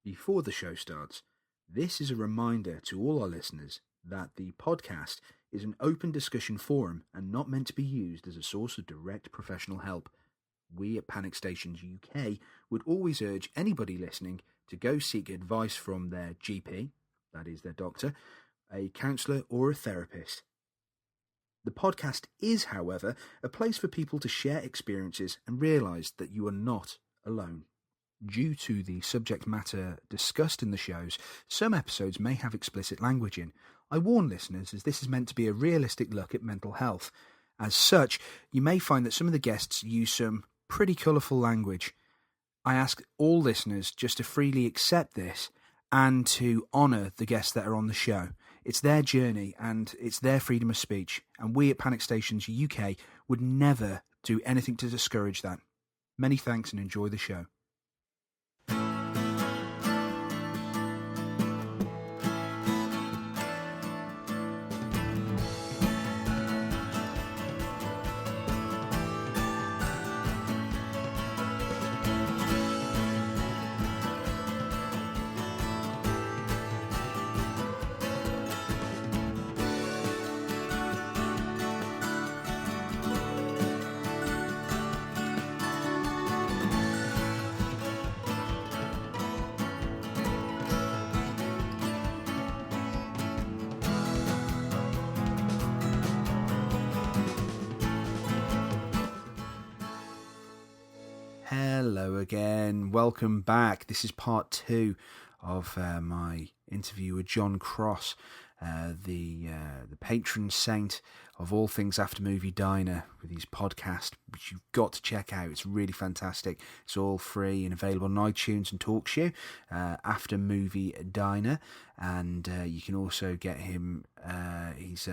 Before the show starts, this is a reminder to all our listeners that the podcast is an open discussion forum and not meant to be used as a source of direct professional help. We at Panic Stations UK would always urge anybody listening to go seek advice from their GP, that is their doctor, a counsellor or a therapist. The podcast is, however, a place for people to share experiences and realise that you are not alone. Due to the subject matter discussed in the shows, some episodes may have explicit language in. I warn listeners, as this is meant to be a realistic look at mental health. As such, you may find that some of the guests use some pretty colourful language. I ask all listeners just to freely accept this and to honour the guests that are on the show. It's their journey and it's their freedom of speech, and we at Panic Stations UK would never do anything to discourage that. Many thanks and enjoy the show. Hello again, welcome back. This is part 2 of my interview with Jon Cross, the patron saint of all things After Movie Diner, with his podcast, which you've got to check out. It's really fantastic. It's all free and available on iTunes and TalkShoe, After Movie Diner, and you can also get him his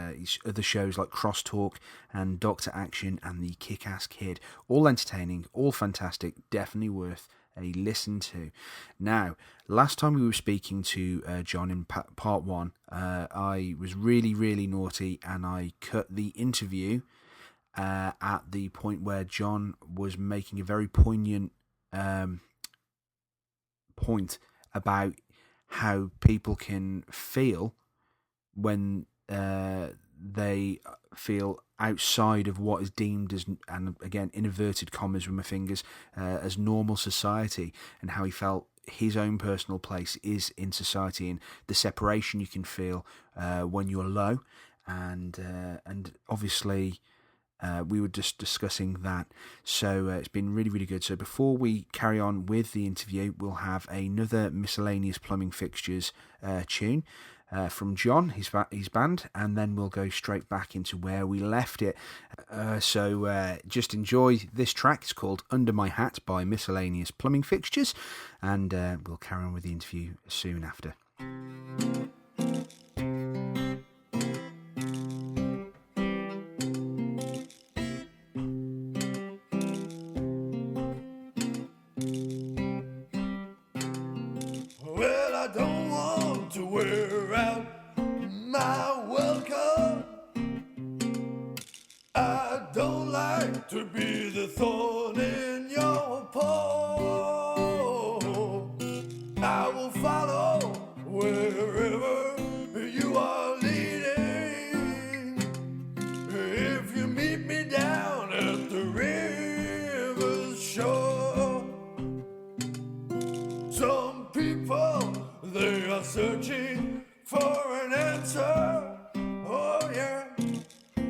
other shows like Crosstalk and Dr. Action and the Kick-Ass Kid. All entertaining, all fantastic, definitely worth a listen to. Now, last time we were speaking to Jon in part 1, I was really naughty and I cut the interview at the point where Jon was making a very poignant point about how people can feel when they feel outside of what is deemed as, and again, in inverted commas with my fingers, as normal society, and how he felt his own personal place is in society, and the separation you can feel when you're low, and obviously we were just discussing that. So it's been really good. So before we carry on with the interview, we'll have another Misilanious Plumbing Fixtures tune from Jon, his band, and then we'll go straight back into where we left it. So just enjoy this track. It's called Under My Hat by Misilanious Plumbing Fixtures, and we'll carry on with the interview soon after. Well, I don't want to wear out my welcome. I don't like to be the thorn in your paw. I will follow wherever you are leading. If you meet me down at the river's shore, some people, they are searching for an answer. Oh yeah,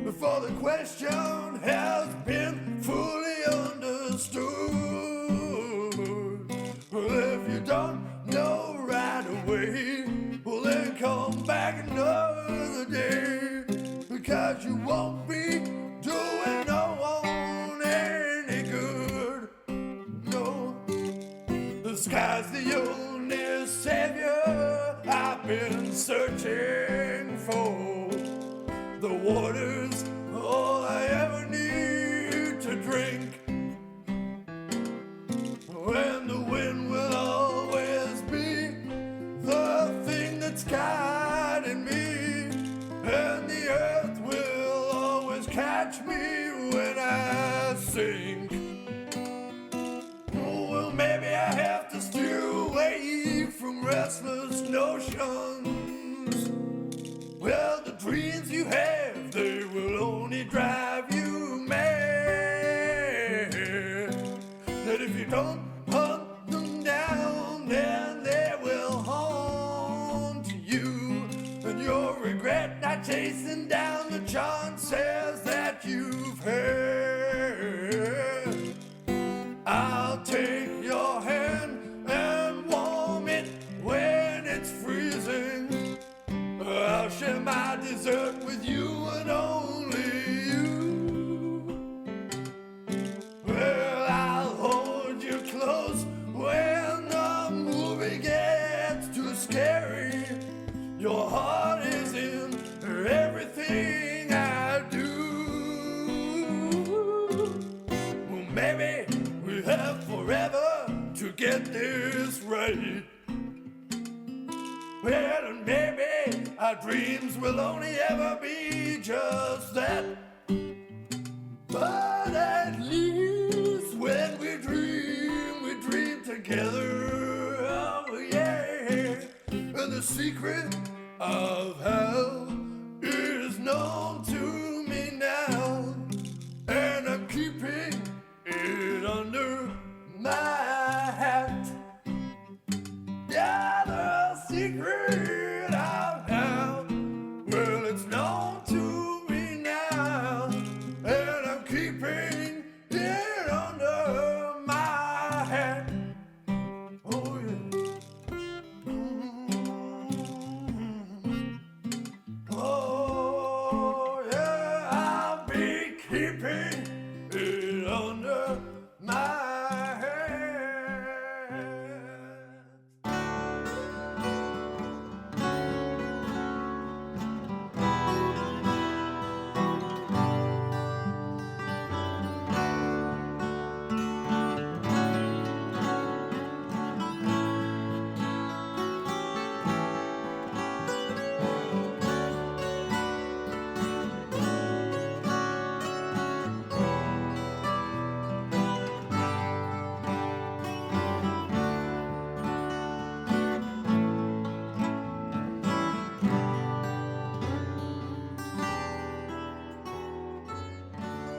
before the question has been fully understood. Well, if you don't know right away, well then come back another day, because you won't be doing no one any good. No, the sky's the only savior I've been searching for. The water's all I ever need to drink, and the wind will always be the thing that's guiding me, and the earth will always catch me when I sink. Oh, well, maybe I have to steer away from hand. I'll take your hand and warm it when it's freezing. I'll share my dessert with you and only you. Well, I'll hold you close when the movie gets too scary. Your heart is in everything I do. Well, maybe we have forever to get this right. Well, and maybe our dreams will only ever be just that. But at least when we dream together. Oh, yeah. And the secret of hell is known to me now. And I'm keeping it under my hat. Yeah, the secret of hell, well, it's known to me now. And I'm keeping it under my hat. Oh, yeah. Oh, yeah, I'll be keeping it under my hat.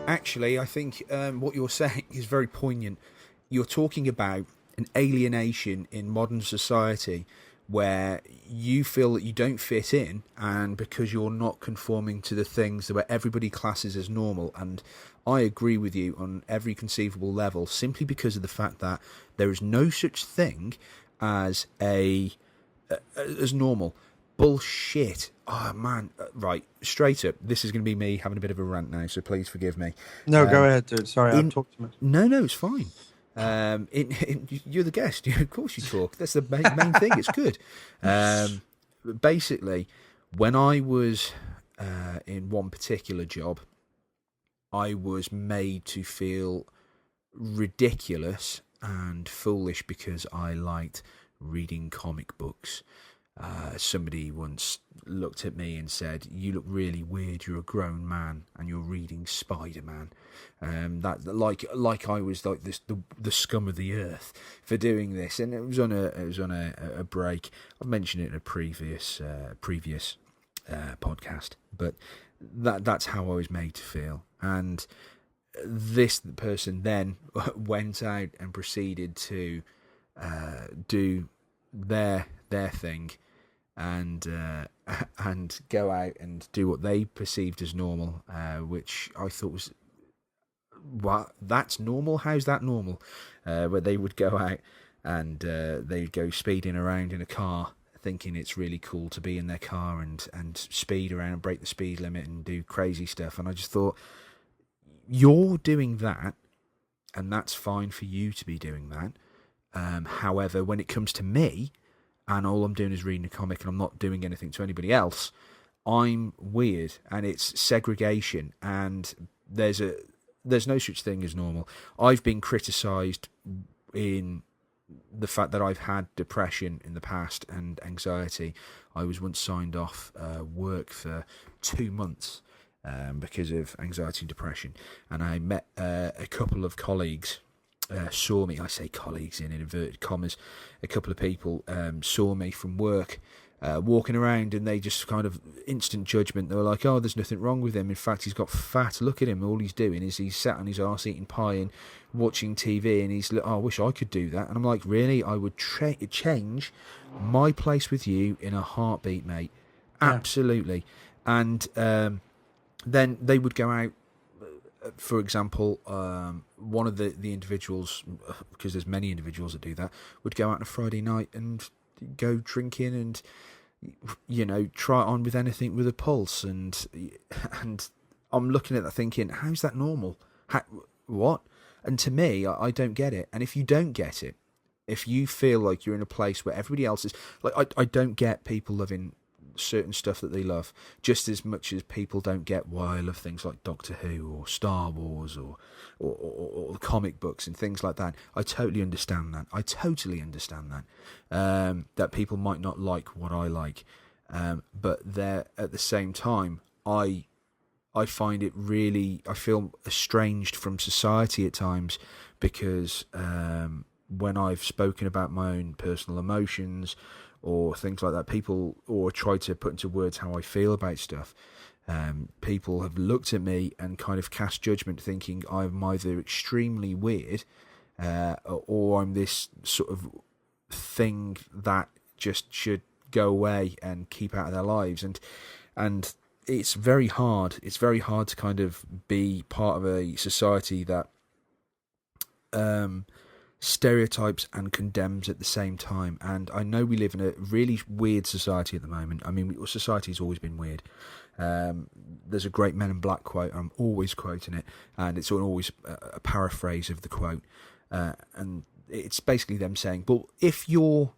Actually, I think what you're saying is very poignant. You're talking about an alienation in modern society where you feel that you don't fit in, and because you're not conforming to the things that where everybody classes as normal. And I agree with you on every conceivable level, simply because of the fact that there is no such thing as as normal. Bullshit. Oh, man. Right, straight up. This is going to be me having a bit of a rant now, so please forgive me. No, go ahead, dude. Sorry, I've talked too much. No, it's fine. You're the guest. Of course you talk. That's the main thing. It's good. Basically, when I was in one particular job, I was made to feel ridiculous and foolish because I liked reading comic books. Somebody once looked at me and said, "You look really weird. You're a grown man and you're reading Spider-Man." That like I was like this the scum of the earth for doing this, and it was on a break. I've mentioned it in a previous podcast, but that's how I was made to feel. And this person then went out and proceeded to do their thing. And go out and do what they perceived as normal, which I thought was, what? That's normal? How's that normal? Where they would go out and they'd go speeding around in a car, thinking it's really cool to be in their car and speed around and break the speed limit and do crazy stuff. And I just thought, you're doing that, and that's fine for you to be doing that. However, when it comes to me, and all I'm doing is reading a comic and I'm not doing anything to anybody else, I'm weird, and it's segregation, and there's no such thing as normal. I've been criticised in the fact that I've had depression in the past and anxiety. I was once signed off work for 2 months because of anxiety and depression, and I met a couple of colleagues saw me. I say colleagues in inverted commas. A couple of people saw me from work walking around, and they just kind of instant judgment. They were like, "Oh, there's nothing wrong with him. In fact, he's got fat. Look at him. All he's doing is he's sat on his arse eating pie and watching TV, and he's, oh, I wish I could do that." And I'm like, really? I would change my place with you in a heartbeat, mate. Absolutely. And then they would go out for example, one of the individuals, because there's many individuals that do that, would go out on a Friday night and go drinking and, try it on with anything with a pulse. And I'm looking at that thinking, how's that normal? What? And to me, I don't get it. And if you don't get it, if you feel like you're in a place where everybody else is, like, I don't get people loving certain stuff that they love just as much as people don't get why I love things like Doctor Who or Star Wars or comic books and things like that. I totally understand that. That people might not like what I like, but they're at the same time, I find it really, I feel estranged from society at times because when I've spoken about my own personal emotions or things like that, people, or try to put into words how I feel about stuff, people have looked at me and kind of cast judgment, thinking I'm either extremely weird or I'm this sort of thing that just should go away and keep out of their lives. And it's very hard. It's very hard to kind of be part of a society that stereotypes and condemns at the same time. And I know we live in a really weird society at the moment. I mean, society's always been weird. There's a great Men in Black quote. I'm always quoting it, and it's always a paraphrase of the quote. And it's basically them saying, well, if you're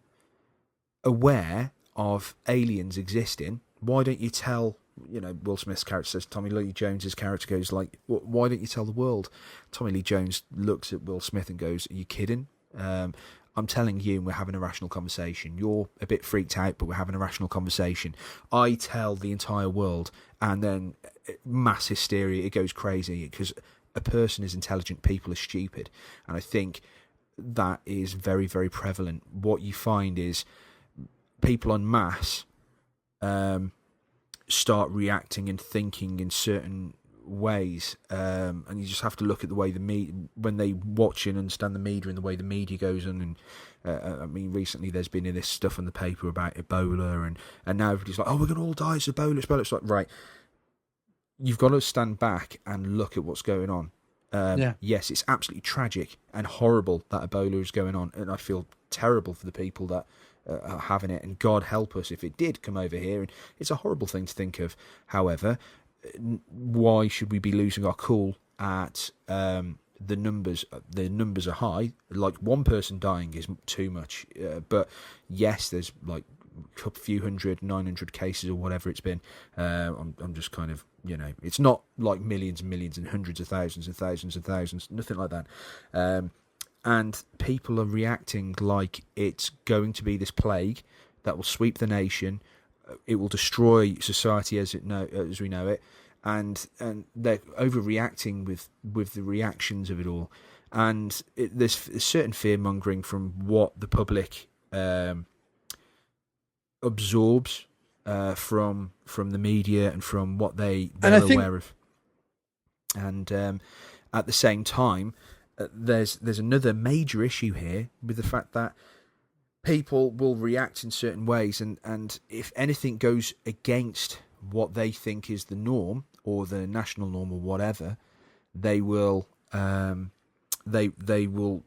aware of aliens existing, why don't you tell, Will Smith's character says, Tommy Lee Jones's character goes like, why don't you tell the world? Tommy Lee Jones looks at Will Smith and goes, are you kidding? I'm telling you, and we're having a rational conversation. You're a bit freaked out, but we're having a rational conversation. I tell the entire world, and then mass hysteria, it goes crazy, because a person is intelligent, people are stupid. And I think that is very, very prevalent. What you find is people en masse start reacting and thinking in certain ways, and you just have to look at the way when they watch and understand the media and the way the media goes on. And I mean, recently there's been this stuff in the paper about Ebola, and now everybody's like, oh, we're gonna all die, it's Ebola. It's like, right, you've got to stand back and look at what's going on. Yes, it's absolutely tragic and horrible that Ebola is going on, and I feel terrible for the people that are having it, and God help us if it did come over here. And it's a horrible thing to think of. However, why should we be losing our cool at the numbers? The numbers are high. Like, one person dying is too much, but yes, there's like a few hundred, 900 cases or whatever it's been. I'm just kind of, it's not like millions and millions and hundreds of thousands and thousands and thousands, nothing like that. And people are reacting like it's going to be this plague that will sweep the nation. It will destroy society as we know it, and they're overreacting with the reactions of it all. And there's a certain fear mongering from what the public absorbs from the media and from what they're aware of. And at the same time, there's another major issue here with the fact that people will react in certain ways, and if anything goes against what they think is the norm or the national norm or whatever, they will they will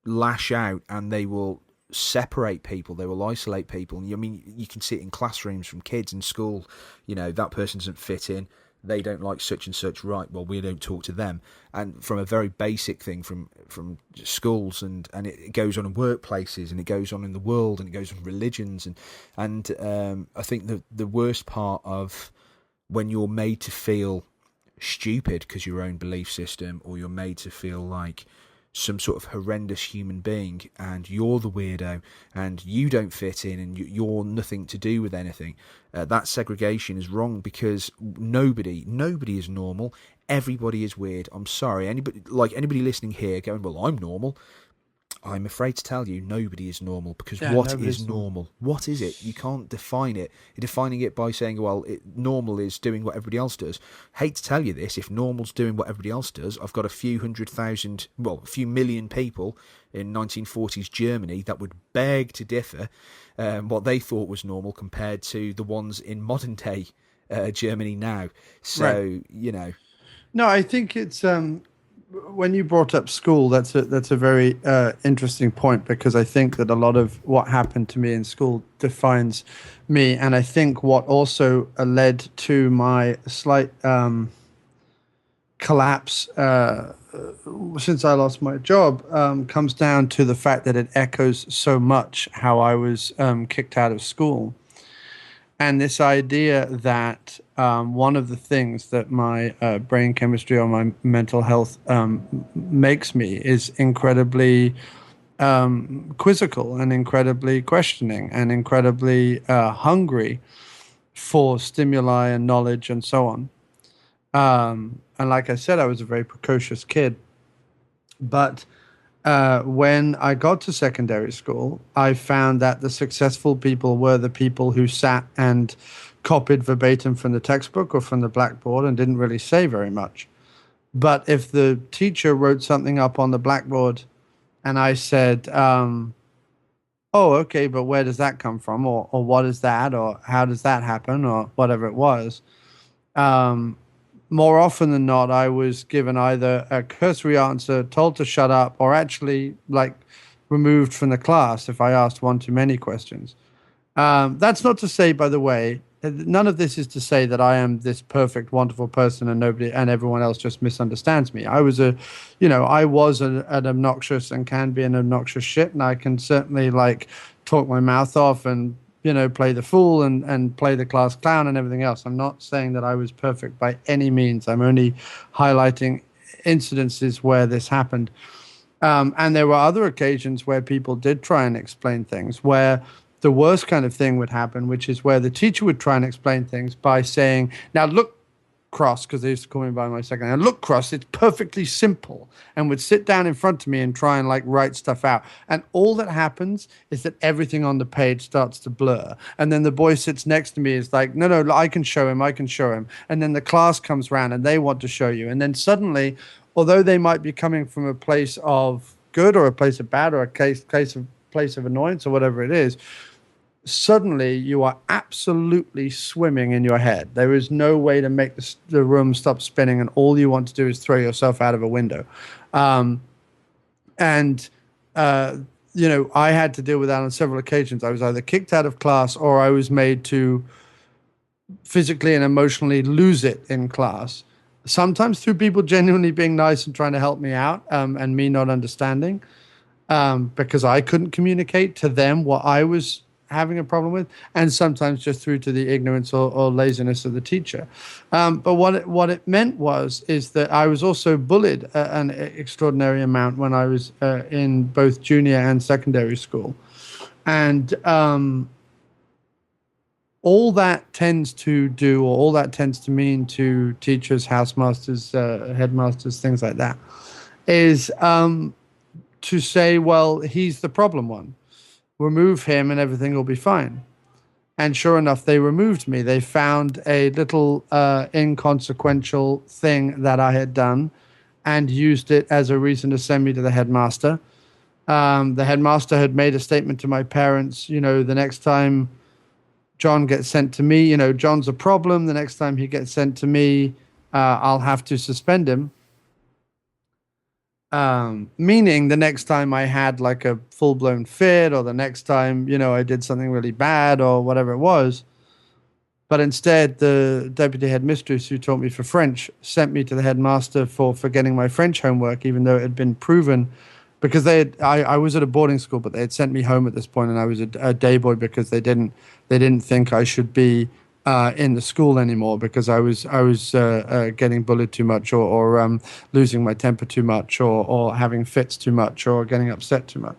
lash out, and they will separate people, they will isolate people. And I mean, you can see it in classrooms from kids in school. That person doesn't fit in, they don't like such and such, right, well, we don't talk to them. And from a very basic thing from schools, and it goes on in workplaces, and it goes on in the world, and it goes on in religions. And I think the worst part of when you're made to feel stupid because your own belief system, or you're made to feel like some sort of horrendous human being, and you're the weirdo, and you don't fit in, and you're nothing to do with anything. That segregation is wrong, because nobody is normal. Everybody is weird. I'm sorry, anybody listening here going, well, I'm normal. I'm afraid to tell you, nobody is normal, because what is normal? What is it? You can't define it. You're defining it by saying, well, normal is doing what everybody else does. Hate to tell you this, if normal's doing what everybody else does, I've got a few million people in 1940s Germany that would beg to differ what they thought was normal compared to the ones in modern day Germany now. So, right. No, I think it's when you brought up school, that's a very interesting point, because I think that a lot of what happened to me in school defines me, and I think what also led to my slight collapse since I lost my job comes down to the fact that it echoes so much how I was kicked out of school. And this idea that one of the things that my brain chemistry or my mental health makes me is incredibly quizzical and incredibly questioning and incredibly hungry for stimuli and knowledge and so on. And like I said, I was a very precocious kid. But when I got to secondary school, I found that the successful people were the people who sat and copied verbatim from the textbook or from the blackboard and didn't really say very much. But if the teacher wrote something up on the blackboard and I said, oh, okay, but where does that come from? Or what is that? Or how does that happen? Or whatever it was. More often than not, I was given either a cursory answer, told to shut up, or actually like removed from the class if I asked one too many questions. That's not to say, by the way, none of this is to say that I am this perfect, wonderful person and nobody and everyone else just misunderstands me. I was an obnoxious and can be an obnoxious shit, and I can certainly like talk my mouth off and play the fool and play the class clown and everything else. I'm not saying that I was perfect by any means. I'm only highlighting incidences where this happened. And there were other occasions where people did try and explain things, where the worst kind of thing would happen, which is where the teacher would try and explain things by saying, now look, Cross, because they used to call me by my second name. Look, Cross, it's perfectly simple, and would sit down in front of me and try and like write stuff out. And all that happens is that everything on the page starts to blur. And then the boy sits next to me is like, no, I can show him. And then the class comes around and they want to show you. And then suddenly, although they might be coming from a place of good or a place of bad or a place of annoyance or whatever it is, suddenly you are absolutely swimming in your head. There is no way to make the room stop spinning, and all you want to do is throw yourself out of a window. I had to deal with that on several occasions. I was either kicked out of class or I was made to physically and emotionally lose it in class. Sometimes through people genuinely being nice and trying to help me out, and me not understanding, because I couldn't communicate to them what I was having a problem with, and sometimes just through to the ignorance or laziness of the teacher. But what it meant is that I was also bullied an extraordinary amount when I was in both junior and secondary school. And all that tends to mean to teachers, housemasters, headmasters, things like that, is to say, well, he's the problem one. Remove him and everything will be fine. And sure enough, they removed me. They found a little inconsequential thing that I had done and used it as a reason to send me to the headmaster. The headmaster had made a statement to my parents, the next time John gets sent to me, John's a problem. The next time he gets sent to me, I'll have to suspend him. Meaning the next time I had like a full-blown fit, or the next time, I did something really bad or whatever it was. But instead, the deputy headmistress who taught me for French sent me to the headmaster for forgetting my French homework, even though it had been proven, because I was at a boarding school, but they had sent me home at this point, and I was a day boy because they didn't think I should be in the school anymore, because I was getting bullied too much, or losing my temper too much, or having fits too much, or getting upset too much.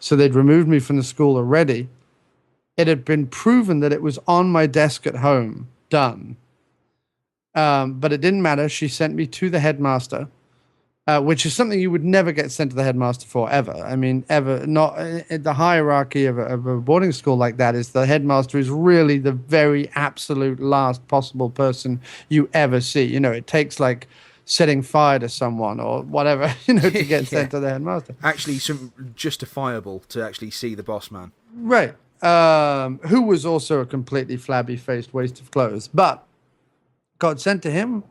So they'd removed me from the school already. It had been proven that it was on my desk at home, done. But it didn't matter. She sent me to the headmaster, which is something you would never get sent to the headmaster for, ever. I mean, ever. Not the hierarchy of a boarding school like that is the headmaster is really the very absolute last possible person you ever see. It takes like setting fire to someone or whatever, to get sent to the headmaster. Actually, some justifiable to actually see the boss man. Right. Who was also a completely flabby-faced waste of clothes, but got sent to him.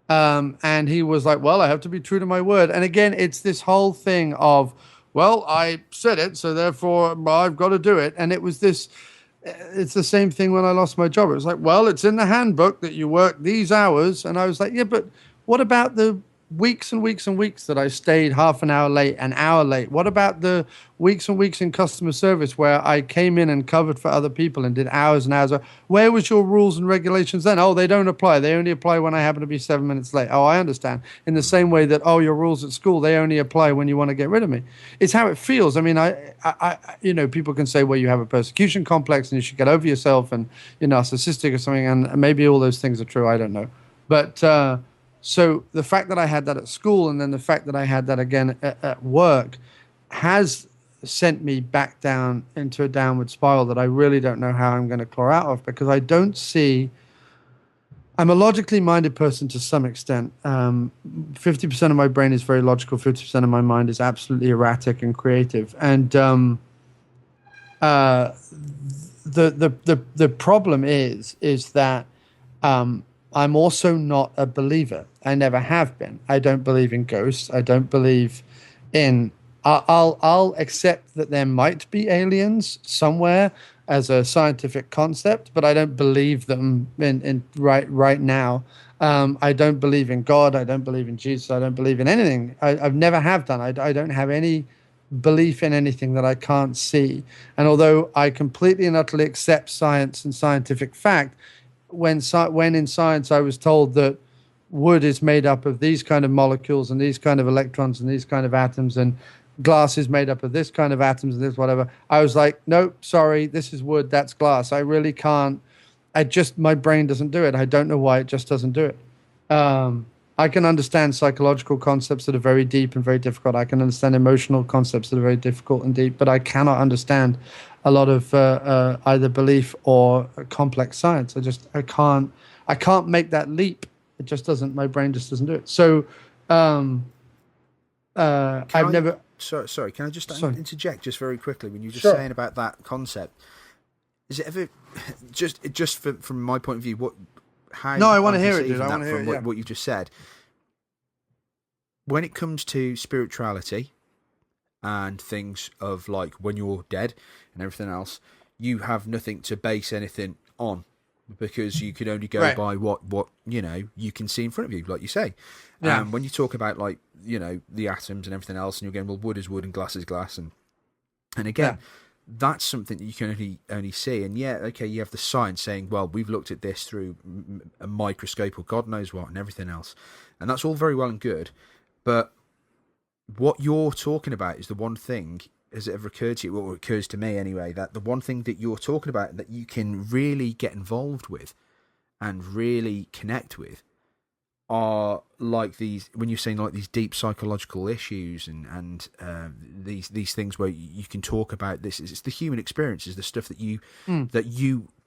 And he was like, well, I have to be true to my word. And again, it's this whole thing of, well, I said it, so therefore I've got to do it. And it was this, it's the same thing when I lost my job. It was like, well, it's in the handbook that you work these hours. And I was like, yeah, but what about the weeks and weeks and weeks that I stayed half an hour late, an hour late? What about the weeks and weeks in customer service where I came in and covered for other people and did hours and hours? Where was your rules and regulations then? Oh, they don't apply. They only apply when I happen to be 7 minutes late. Oh, I understand. In the same way that, oh, your rules at school, they only apply when you want to get rid of me. It's how it feels. I mean, people can say, well, you have a persecution complex and you should get over yourself and you're narcissistic or something. And maybe all those things are true. I don't know. But, so the fact that I had that at school and then the fact that I had that again at work has sent me back down into a downward spiral that I really don't know how I'm going to claw out of, because I don't see. I'm a logically minded person to some extent. 50% of my brain is very logical. 50% of my mind is absolutely erratic and creative. And the problem is that I'm also not a believer. I never have been. I don't believe in ghosts. I don't believe in. I'll accept that there might be aliens somewhere as a scientific concept, but I don't believe them in right now. I don't believe in God. I don't believe in Jesus. I don't believe in anything. I've never have done. I don't have any belief in anything that I can't see. And although I completely and utterly accept science and scientific fact, when in science I was told that wood is made up of these kind of molecules and these kind of electrons and these kind of atoms, and glass is made up of this kind of atoms and this whatever, I was like, nope, sorry, this is wood, that's glass. I really can't. My brain doesn't do it. I don't know why, it just doesn't do it. I can understand psychological concepts that are very deep and very difficult. I can understand emotional concepts that are very difficult and deep, but I cannot understand a lot of either belief or complex science. I can't make that leap. It just doesn't. My brain just doesn't do it. So I've never. Sorry. Can I just interject just very quickly when you're just Sure. saying about that concept? Is it ever just from my point of view? No, I want to hear it, dude. I want to hear it. Yeah. What you just said. When it comes to spirituality and things of like when you're dead and everything else, you have nothing to base anything on, because you can only go by what you can see in front of you, like you say. Yeah. When you talk about like the atoms and everything else, and you're going, well, wood is wood and glass is glass, and again, that's something that you can only see. And you have the science saying, well, we've looked at this through a microscope or God knows what and everything else, and that's all very well and good, but what you're talking about is the one thing. Has it ever occurred to you, or it occurs to me anyway, that the one thing that you're talking about that you can really get involved with and really connect with are like these, when you're saying like these deep psychological issues and these things where you can talk about this. It's the human experiences, the stuff that you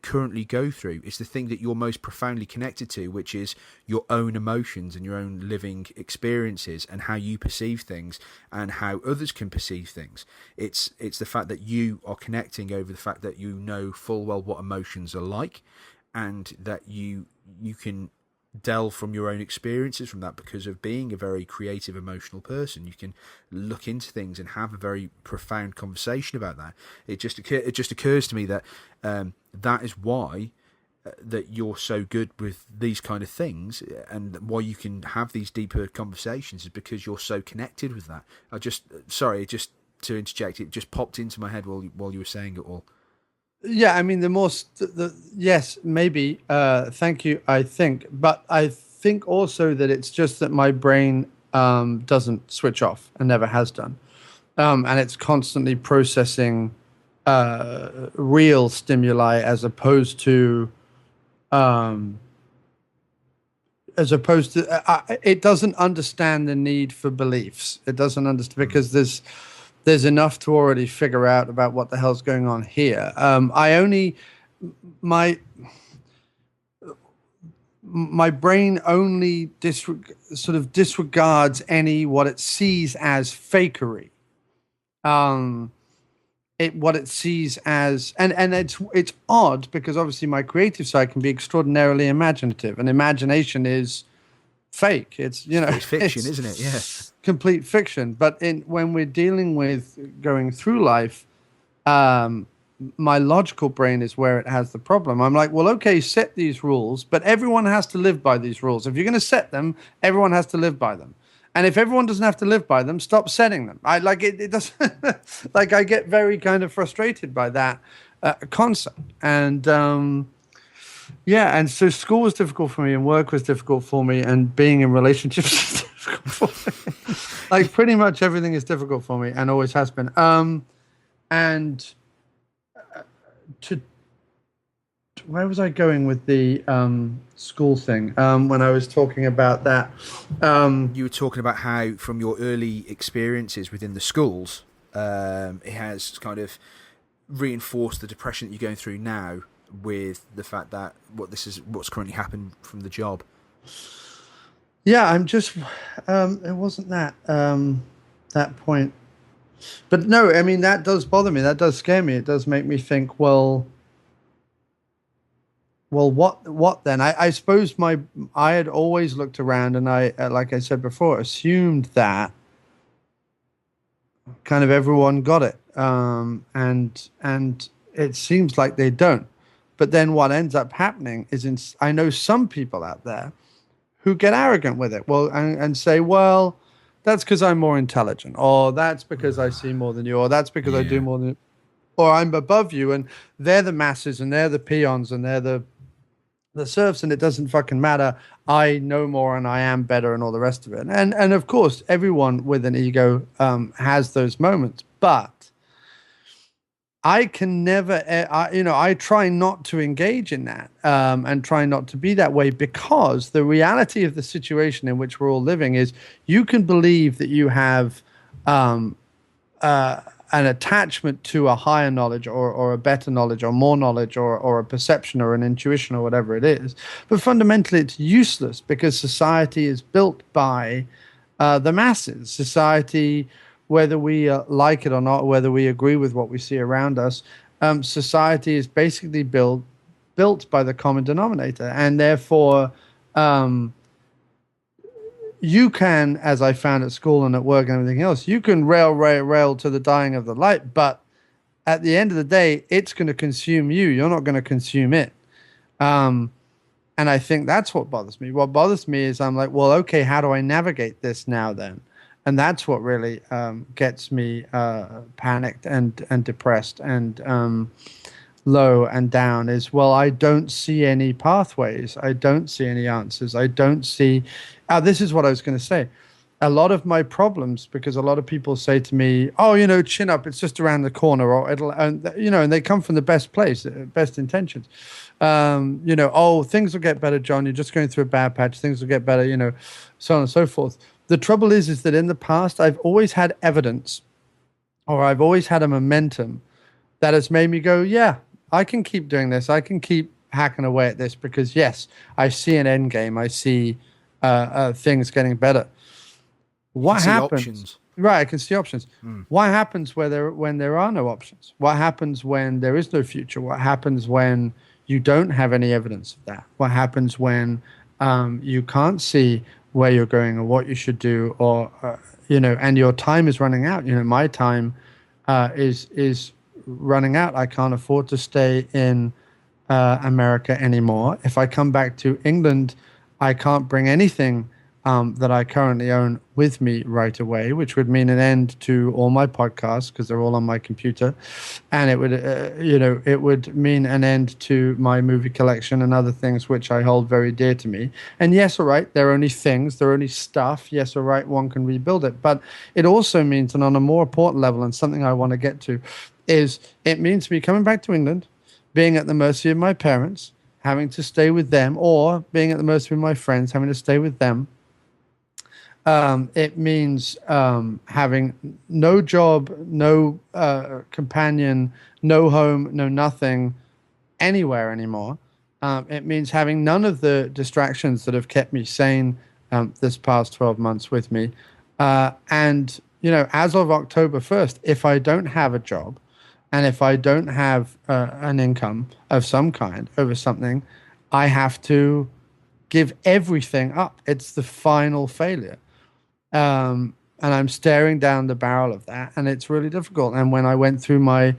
currently go through. It's the thing that you're most profoundly connected to, which is your own emotions and your own living experiences and how you perceive things and how others can perceive things. It's the fact that you are connecting over the fact that you know full well what emotions are like, and that you can delve from your own experiences from that, because of being a very creative, emotional person. You can look into things and have a very profound conversation about that. It just occurs to me that that is why that you're so good with these kind of things, and why you can have these deeper conversations is because you're so connected with that. Just to interject, it just popped into my head while you were saying it all. Yeah, I mean, yes, maybe. Thank you, I think. But I think also that it's just that my brain doesn't switch off and never has done. And it's constantly processing real stimuli as opposed to it doesn't understand the need for beliefs. It doesn't understand, because there's enough to already figure out about what the hell's going on here. My brain only disregards what it sees as fakery. What it sees as, and it's odd, because obviously my creative side can be extraordinarily imaginative, and imagination is fake. It's, you know, It's fiction, isn't it? Yeah. complete fiction. But when we're dealing with going through life, my logical brain is where it has the problem. I'm like, well, okay, set these rules, but everyone has to live by these rules. If you're going to set them, everyone has to live by them. And if everyone doesn't have to live by them, stop setting them. I like it. It doesn't like, I get very kind of frustrated by that concept. And yeah, and so school was difficult for me, and work was difficult for me, and being in relationships is difficult for me. Like pretty much everything is difficult for me, and always has been. And to where was I going with the school thing? When I was talking about that, you were talking about how, from your early experiences within the schools, it has kind of reinforced the depression that you're going through now, with the fact that what's currently happened from the job. Yeah, I'm just. It wasn't that point, but no, I mean that does bother me. That does scare me. It does make me think. Well, what then? I suppose I had always looked around, and I, like I said before, assumed that kind of everyone got it, and it seems like they don't. But then what ends up happening is, I know some people out there who get arrogant with it, well, and say, well, that's because I'm more intelligent, or that's because I see more than you, or that's because I do more than you, or I'm above you, and they're the masses, and they're the peons, and they're the serfs, and it doesn't fucking matter. I know more, and I am better, and all the rest of it. And of course, everyone with an ego has those moments, but I can never, I try not to engage in that and try not to be that way, because the reality of the situation in which we're all living is, you can believe that you have an attachment to a higher knowledge, or a better knowledge, or more knowledge, or a perception, or an intuition, or whatever it is. But fundamentally, it's useless, because society is built by the masses. Society, whether we like it or not, whether we agree with what we see around us, society is basically built by the common denominator. And therefore, you can, as I found at school and at work and everything else, you can rail to the dying of the light, but at the end of the day, it's going to consume you. You're not going to consume it. And I think that's what bothers me. What bothers me is, I'm like, well, okay, how do I navigate this now then? And that's what really gets me panicked and depressed and low and down, is, well, I don't see any pathways. I don't see any answers. I don't see. This is what I was going to say. A lot of my problems, because a lot of people say to me, oh, chin up, it's just around the corner, or and they come from the best place, best intentions. Oh, things will get better, John. You're just going through a bad patch. Things will get better, so on and so forth. The trouble is that in the past, I've always had evidence, or I've always had a momentum that has made me go, yeah, I can keep doing this. I can keep hacking away at this, because, yes, I see an end game. I see things getting better. What happens? Options. Right, I can see options. What happens when there are no options? What happens when there is no future? What happens when you don't have any evidence of that? What happens when you can't see where you're going or what you should do, or and your time is running out? My time is running out. I can't afford to stay in America anymore. If I come back to England, I can't bring anything that I currently own with me right away, which would mean an end to all my podcasts, because they're all on my computer, and it would, it would mean an end to my movie collection and other things which I hold very dear to me. And yes, all right, they're only things, they're only stuff. Yes, all right, one can rebuild it, but it also means, and on a more important level, and something I want to get to, is it means me coming back to England, being at the mercy of my parents, having to stay with them, or being at the mercy of my friends, having to stay with them. It means having no job, no companion, no home, no nothing anywhere anymore. It means having none of the distractions that have kept me sane this past 12 months with me. And, as of October 1st, if I don't have a job, and if I don't have an income of some kind over something, I have to give everything up. It's the final failure. And I'm staring down the barrel of that, and it's really difficult. And when I went through my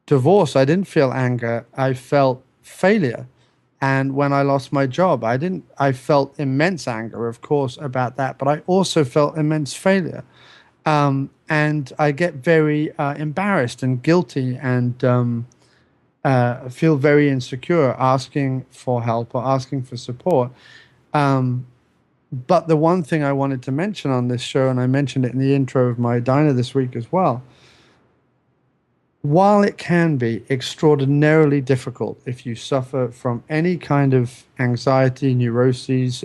divorce, I didn't feel anger. I felt failure. And when I lost my job, I felt immense anger, of course, about that, but I also felt immense failure. And I get very embarrassed and guilty and feel very insecure asking for help or asking for support. But the one thing I wanted to mention on this show, and I mentioned it in the intro of my diner this week as well, while it can be extraordinarily difficult if you suffer from any kind of anxiety, neuroses,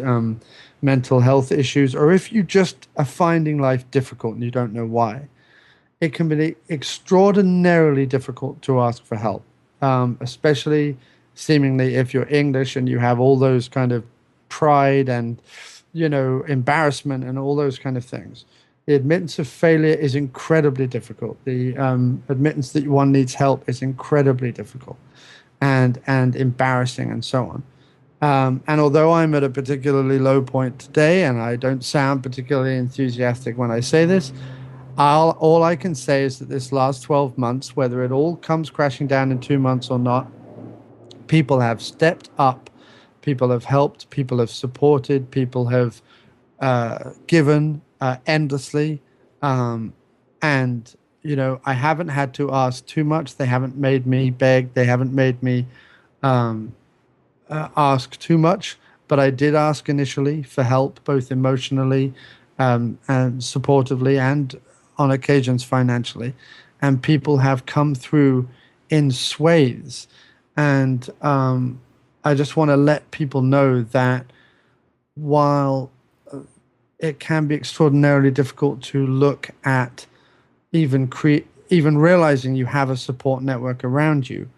mental health issues, or if you just are finding life difficult and you don't know why, it can be extraordinarily difficult to ask for help, especially seemingly if you're English and you have all those kind of pride and, embarrassment and all those kind of things. The admittance of failure is incredibly difficult. The admittance that one needs help is incredibly difficult and embarrassing and so on. And although I'm at a particularly low point today, and I don't sound particularly enthusiastic when I say this, all I can say is that this last 12 months, whether it all comes crashing down in 2 months or not, people have stepped up, people have helped, people have supported, people have given endlessly. And, I haven't had to ask too much. They haven't made me beg. They haven't made me ask too much. But I did ask initially for help, both emotionally and supportively and on occasions financially. And people have come through in swathes. And I just want to let people know that while it can be extraordinarily difficult to look at even realizing you have a support network around you,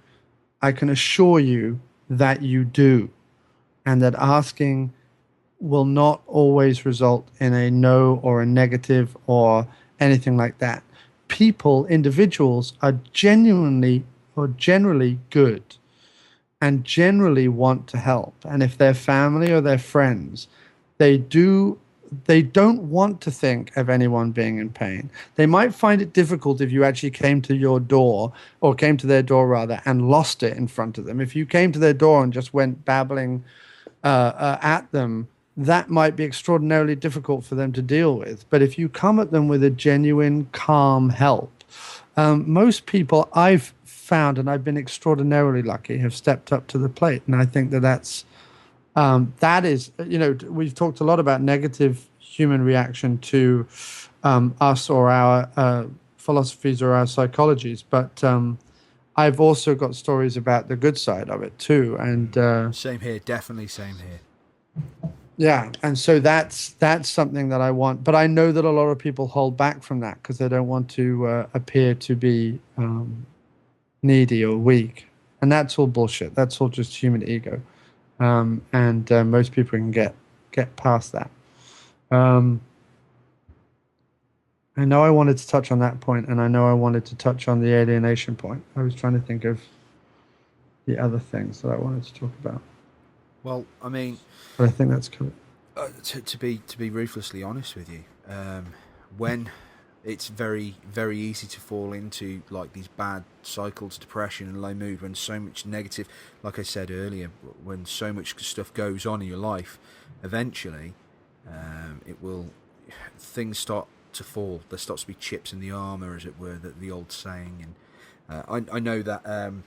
I can assure you that you do, and that asking will not always result in a no or a negative or anything like that. Individuals are genuinely or generally good and generally want to help. And if they're family or their friends, they don't want to think of anyone being in pain. They might find it difficult if you actually came to your door, or came to their door rather, and lost it in front of them. If you came to their door and just went babbling at them, that might be extraordinarily difficult for them to deal with. But if you come at them with a genuine, calm help, most people I've found, and I've been extraordinarily lucky, have stepped up to the plate. And I think that is, we've talked a lot about negative human reaction to us or our philosophies or our psychologies, but I've also got stories about the good side of it too. And same here, definitely same here. Yeah, and so that's something that I want, but I know that a lot of people hold back from that because they don't want to appear to be needy or weak, and that's all bullshit. That's all just human ego. And most people can get past that. I know I wanted to touch on that point, and I know I wanted to touch on the alienation point. I was trying to think of the other things that I wanted to talk about. Well, I mean, but I think that's covered. To be ruthlessly honest with you, when it's very, very easy to fall into like these bad cycles, depression and low mood, when so much negative, like I said earlier, when so much stuff goes on in your life, eventually things start to fall. There starts to be chips in the armour, as it were, the old saying. And I know that, and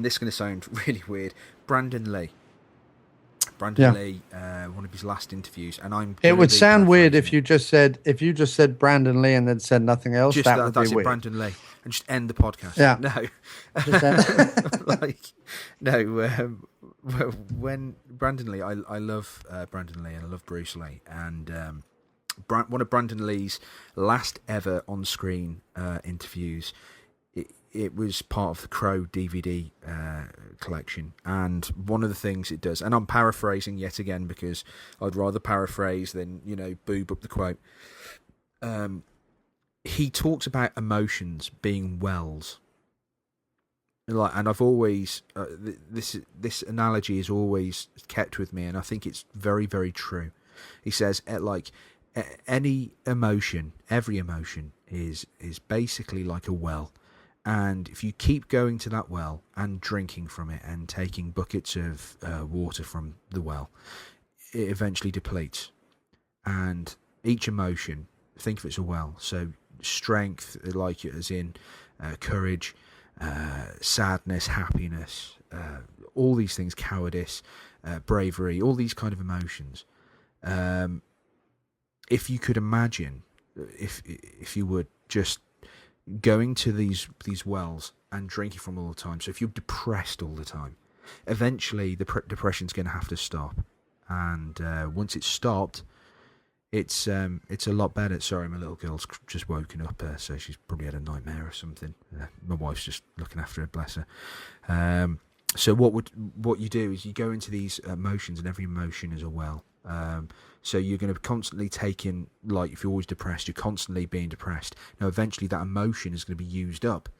this is going to sound really weird, Brandon Lee, one of his last interviews, and it would sound weird if you just said Brandon Lee and then said nothing else. Just that's it, weird. Brandon Lee, and just end the podcast. Yeah, when Brandon Lee, I love Brandon Lee and I love Bruce Lee, and one of Brandon Lee's last ever on-screen interviews. It was part of the Crow DVD collection, and one of the things it does, and I'm paraphrasing yet again because I'd rather paraphrase than boob up the quote. He talks about emotions being wells, like, and I've always this analogy is always kept with me, and I think it's very, very true. He says, any emotion, every emotion is basically like a well, and if you keep going to that well and drinking from it and taking buckets of water from the well, it eventually depletes. And each emotion, think of it as a well. So strength, like as in courage, sadness, happiness, all these things, cowardice, bravery, all these kind of emotions. If you could imagine, if you would just going to these wells and drinking from all the time. So if you're depressed all the time, eventually the depression's going to have to stop. And once it's stopped, it's a lot better. Sorry, my little girl's just woken up, so she's probably had a nightmare or something. My wife's just looking after her, bless her. So what you do is you go into these emotions, and every emotion is a well. So you're going to constantly take in, like if you're always depressed, you're constantly being depressed. Now eventually that emotion is going to be used up,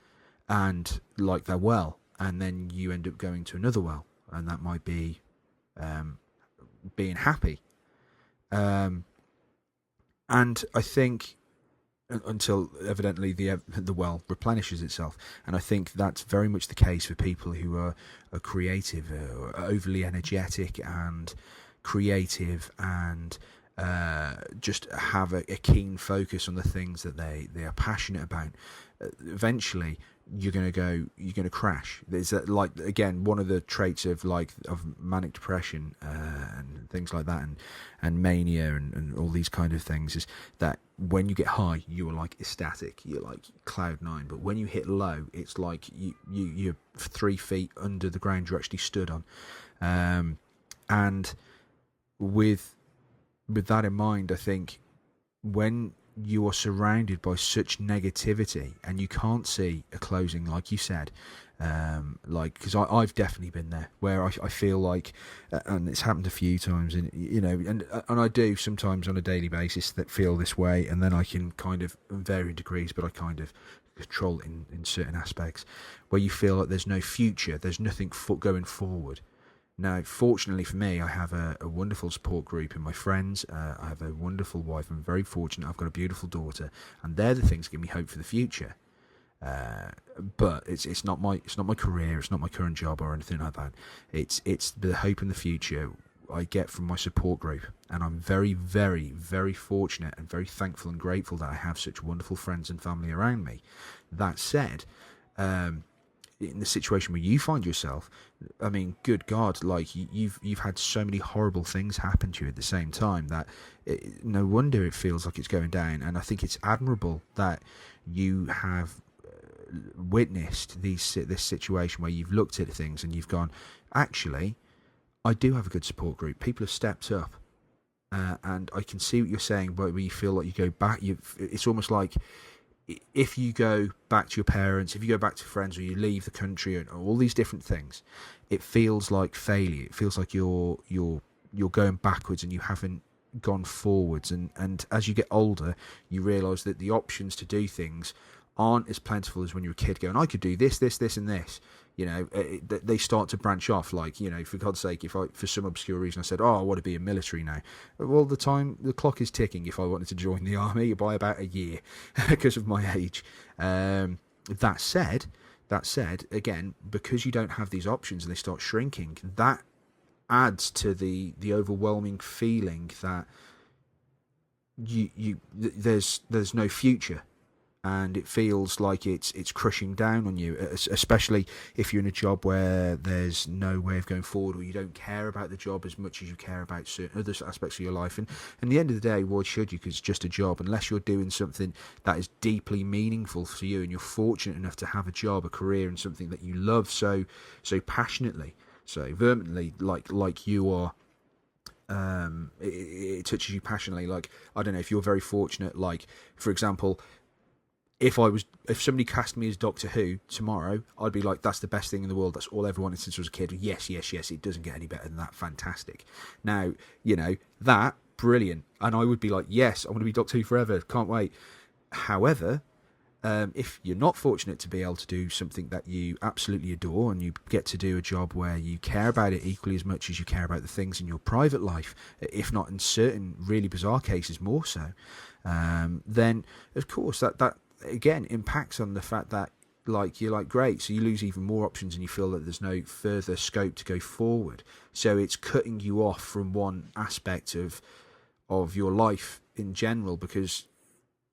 and like that well, and then you end up going to another well, and that might be being happy. And I think until evidently the well replenishes itself, and I think that's very much the case for people who are creative, or overly energetic and creative, and just have a keen focus on the things that they are passionate about. Eventually you're going to crash. There's like, again, one of the traits of manic depression and things like that, and mania and all these kind of things, is that when you get high you are like ecstatic, you're like cloud nine, but when you hit low it's like you're 3 feet under the ground you're actually stood on. And with that in mind, I think when you are surrounded by such negativity and you can't see a closing, like you said, because I've definitely been there, where I feel like, and it's happened a few times, and and I do sometimes on a daily basis that feel this way, and then I can kind of, in varying degrees, but I kind of control it in certain aspects, where you feel like there's no future, there's nothing going forward. Now, fortunately for me, I have a wonderful support group in my friends. I have a wonderful wife. I'm very fortunate. I've got a beautiful daughter, and they're the things that give me hope for the future. But it's not my career. It's not my current job or anything like that. It's the hope in the future I get from my support group, and I'm very, very, very fortunate and very thankful and grateful that I have such wonderful friends and family around me. That said, in the situation where you find yourself, I mean, good God, like you've had so many horrible things happen to you at the same time that no wonder it feels like it's going down. And I think it's admirable that you have witnessed this situation where you've looked at things and you've gone, actually, I do have a good support group. People have stepped up, and I can see what you're saying. But when you feel like you go back, it's almost like, if you go back to your parents, if you go back to friends, or you leave the country, and all these different things, it feels like failure. It feels like you're going backwards and you haven't gone forwards. And as you get older, you realise that the options to do things aren't as plentiful as when you're a kid going, I could do this, this, this, and this. They start to branch off. Like, for God's sake, if I, for some obscure reason, I said, I want to be a military now. Well, the clock is ticking if I wanted to join the army by about a year because of my age. That said, again, because you don't have these options and they start shrinking, that adds to the overwhelming feeling that there's no future. And it feels like it's crushing down on you, especially if you're in a job where there's no way of going forward, or you don't care about the job as much as you care about certain other aspects of your life. And at the end of the day, why should you? Because it's just a job, unless you're doing something that is deeply meaningful for you, and you're fortunate enough to have a job, a career, and something that you love so passionately, so vehemently, like you are. It touches you passionately. Like, I don't know, if you're very fortunate, like, for example, if somebody cast me as Doctor Who tomorrow, I'd be like, that's the best thing in the world. That's all I ever wanted since I was a kid. Yes, it doesn't get any better than that. Fantastic. Now, that, brilliant. And I would be like, yes, I want to be Doctor Who forever. Can't wait. However, If you're not fortunate to be able to do something that you absolutely adore, and you get to do a job where you care about it equally as much as you care about the things in your private life, if not in certain really bizarre cases more so, then of course that again impacts on the fact that you're like, great, so you lose even more options and you feel that there's no further scope to go forward. So it's cutting you off from one aspect of your life in general, because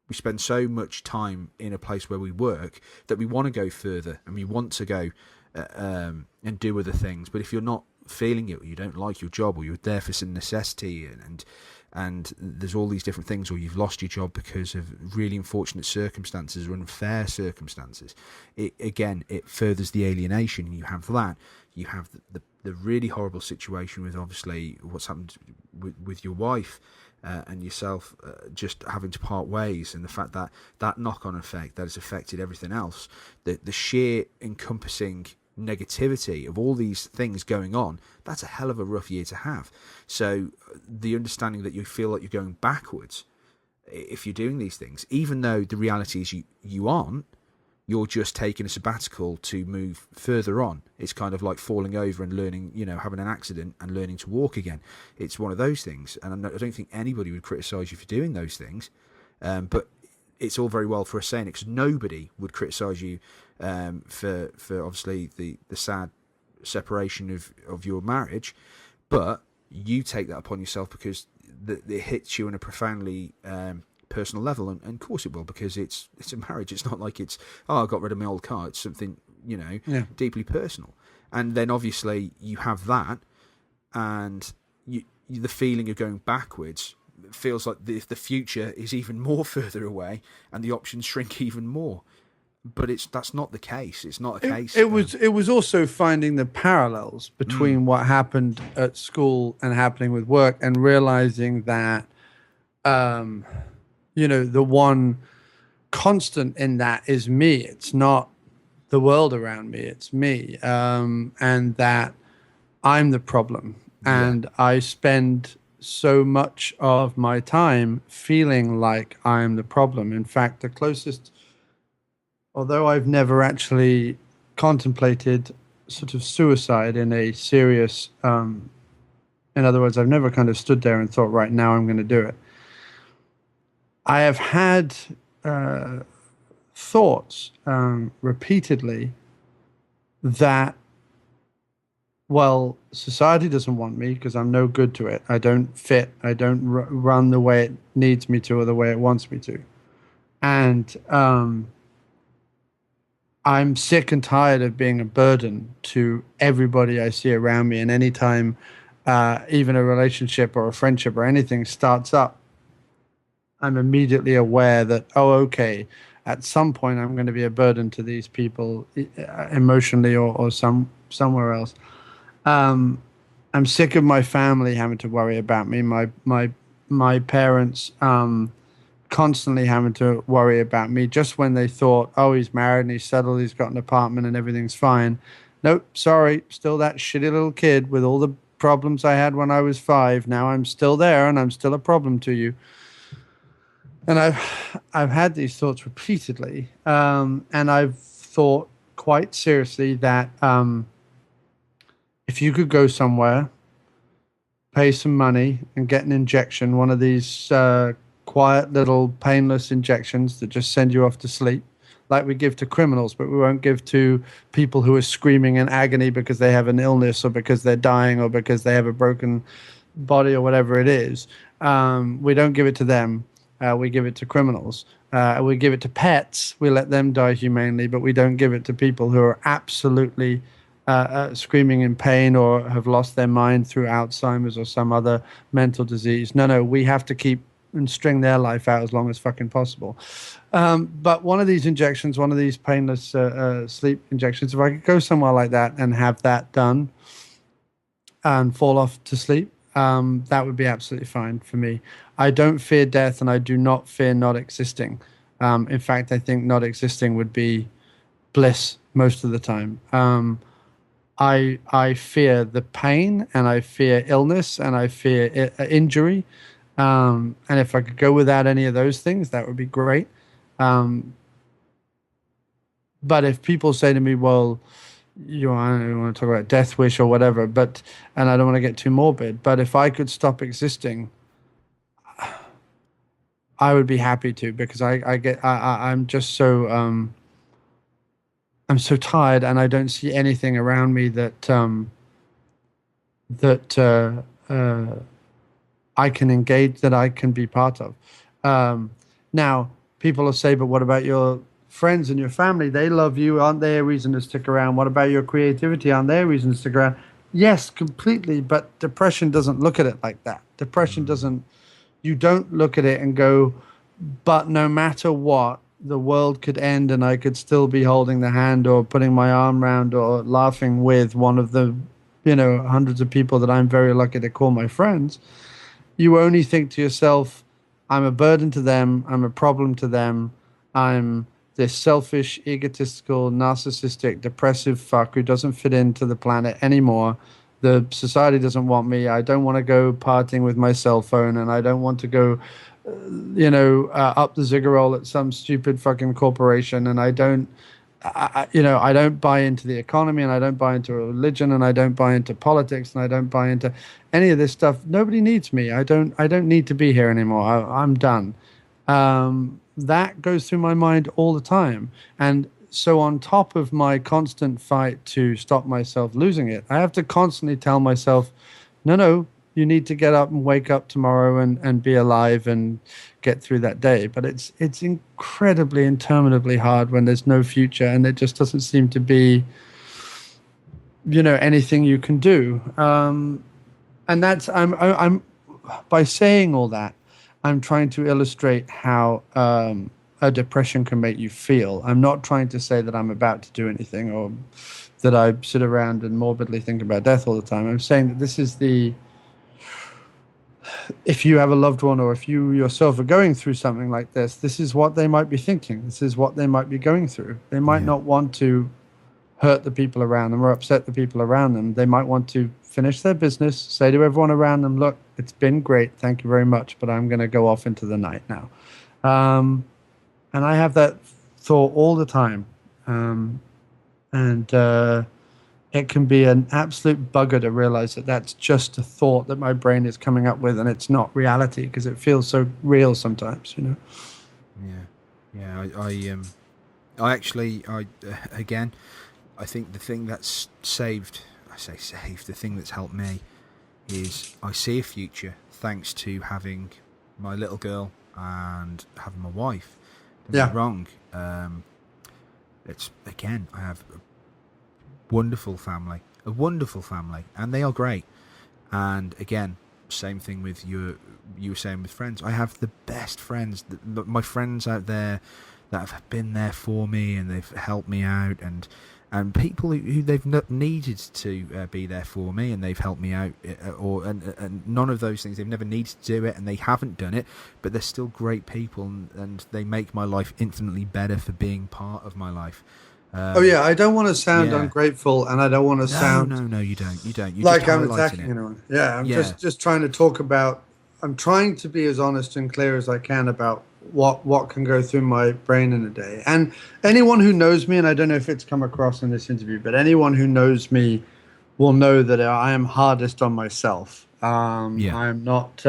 we spend so much time in a place where we work that we want to go further and we want to go and do other things. But if you're not feeling it, or you don't like your job, or you're there for some necessity, and there's all these different things, or you've lost your job because of really unfortunate circumstances or unfair circumstances, it furthers the alienation. And you have that. You have the really horrible situation with obviously what's happened with your wife and yourself, just having to part ways, and the fact that knock-on effect that has affected everything else, the sheer encompassing negativity of all these things going on, that's a hell of a rough year to have. So the understanding that you feel like you're going backwards if you're doing these things, even though the reality is you aren't, you're just taking a sabbatical to move further on. It's kind of like falling over and learning, having an accident and learning to walk again. It's one of those things, and I don't think anybody would criticise you for doing those things, but it's all very well for us saying it, because nobody would criticise you for obviously the sad separation of your marriage, but you take that upon yourself because it hits you in a profoundly personal level, and of course it will, because it's a marriage. It's not like it's, I got rid of my old car. It's something deeply personal. And then obviously you have that, and the feeling of going backwards feels like the future is even more further away and the options shrink even more. But that's not the case. It's not a case. It was also finding the parallels between what happened at school and happening with work, and realizing that the one constant in that is me. It's not the world around me. It's me. And that I'm the problem. And I spend so much of my time feeling like I'm the problem. In fact, the closest, although I've never actually contemplated sort of suicide in a serious, in other words, I've never kind of stood there and thought, right now I'm going to do it. I have had thoughts repeatedly that, well, society doesn't want me because I'm no good to it. I don't fit. I don't run the way it needs me to, or the way it wants me to. And I'm sick and tired of being a burden to everybody I see around me. And anytime even a relationship or a friendship or anything starts up, I'm immediately aware that, okay, at some point I'm going to be a burden to these people emotionally or somewhere else. I'm sick of my family having to worry about me. My parents constantly having to worry about me, just when they thought, oh, he's married and he's settled, he's got an apartment and everything's fine. Nope, sorry, still that shitty little kid with all the problems I had when I was 5. Now I'm still there and I'm still a problem to you. And I've had these thoughts repeatedly, and I've thought quite seriously that if you could go somewhere, pay some money, and get an injection, one of these quiet little painless injections that just send you off to sleep, like we give to criminals, but we won't give to people who are screaming in agony because they have an illness or because they're dying or because they have a broken body or whatever it is. We don't give it to them. We give it to criminals. We give it to pets. We let them die humanely, but we don't give it to people who are absolutely screaming in pain or have lost their mind through Alzheimer's or some other mental disease. No, we have to keep and string their life out as long as fucking possible. But one of these injections, one of these painless sleep injections, if I could go somewhere like that and have that done and fall off to sleep, that would be absolutely fine for me. I don't fear death, and I do not fear not existing. In fact, I think not existing would be bliss most of the time. I fear the pain, and I fear illness, and I fear injury. And if I could go without any of those things, that would be great. But if people say to me, well, I don't even want to talk about death wish or whatever, and I don't want to get too morbid, but if I could stop existing, I would be happy to, because I'm just so, I'm so tired, and I don't see anything around me that I can engage, that I can be part of. Now, people will say, but what about your friends and your family? They love you. Aren't they a reason to stick around? What about your creativity? Aren't they a reason to stick around? Yes, completely. But depression doesn't look at it like that. Depression doesn't, you don't look at it and go, but no matter what, the world could end and I could still be holding the hand or putting my arm around or laughing with one of the, hundreds of people that I'm very lucky to call my friends. You only think to yourself, I'm a burden to them, I'm a problem to them, I'm this selfish, egotistical, narcissistic, depressive fuck who doesn't fit into the planet anymore. The society doesn't want me. I don't want to go partying with my cell phone, and I don't want to go, up the ziggural at some stupid fucking corporation, and I don't buy into the economy, and I don't buy into religion, and I don't buy into politics, and I don't buy into any of this stuff. Nobody needs me. I don't need to be here anymore. I'm done. That goes through my mind all the time. And so on top of my constant fight to stop myself losing it, I have to constantly tell myself, no, you need to get up and wake up tomorrow and be alive and get through that day. But it's incredibly, interminably hard when there's no future and it just doesn't seem to be, anything you can do. And that's, I'm by saying all that, I'm trying to illustrate how a depression can make you feel. I'm not trying to say that I'm about to do anything or that I sit around and morbidly think about death all the time. I'm saying that this is if you have a loved one or if you yourself are going through something like this is what they might be thinking. This is what they might be going through. They might not want to hurt the people around them or upset the people around them. They might want to finish their business, say to everyone around them, look, it's been great, thank you very much, but I'm going to go off into the night now. And I have that thought all the time. It can be an absolute bugger to realize that that's just a thought that my brain is coming up with, and it's not reality because it feels so real sometimes, Yeah. I actually, again, I think the thing that's the thing that's helped me is I see a future thanks to having my little girl and having my wife. Don't get me wrong. I have a wonderful family, and they are great. And again, same thing with you were saying with friends. I have the best friends, my friends out there that have been there for me and they've helped me out, and people who they've not needed to be there for me and they've helped me out, and none of those things. They've never needed to do it and they haven't done it, but they're still great people, and they make my life infinitely better for being part of my life. I don't want to sound ungrateful, and I don't want to sound... No, you don't. You like just I'm attacking anyone. I'm just trying to talk about... I'm trying to be as honest and clear as I can about what can go through my brain in a day. And anyone who knows me, and I don't know if it's come across in this interview, but anyone who knows me will know that I am hardest on myself. I'm not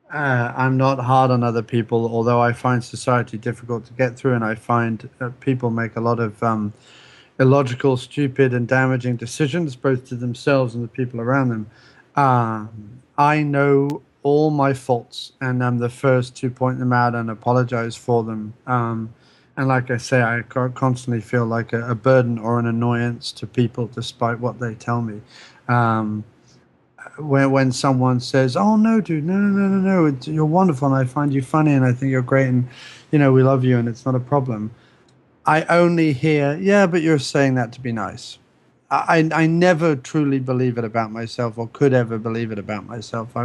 hard on other people, although I find society difficult to get through, and I find people make a lot of illogical, stupid, and damaging decisions, both to themselves and the people around them. I know all my faults, and I'm the first to point them out and apologize for them. And like I say, I constantly feel like a burden or an annoyance to people, despite what they tell me. When someone says, "Oh no, dude, no, you're wonderful, and I find you funny, and I think you're great, and we love you, and it's not a problem," I only hear, "Yeah, but you're saying that to be nice." I never truly believe it about myself, or could ever believe it about myself. I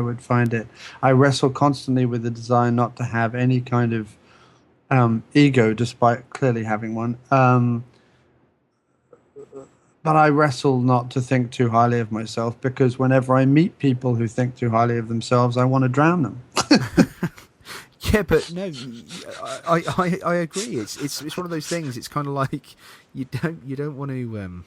wrestle constantly with the desire not to have any kind of ego, despite clearly having one. But I wrestle not to think too highly of myself, because whenever I meet people who think too highly of themselves, I want to drown them. Yeah, but no, I agree. It's one of those things. It's kind of like you don't want to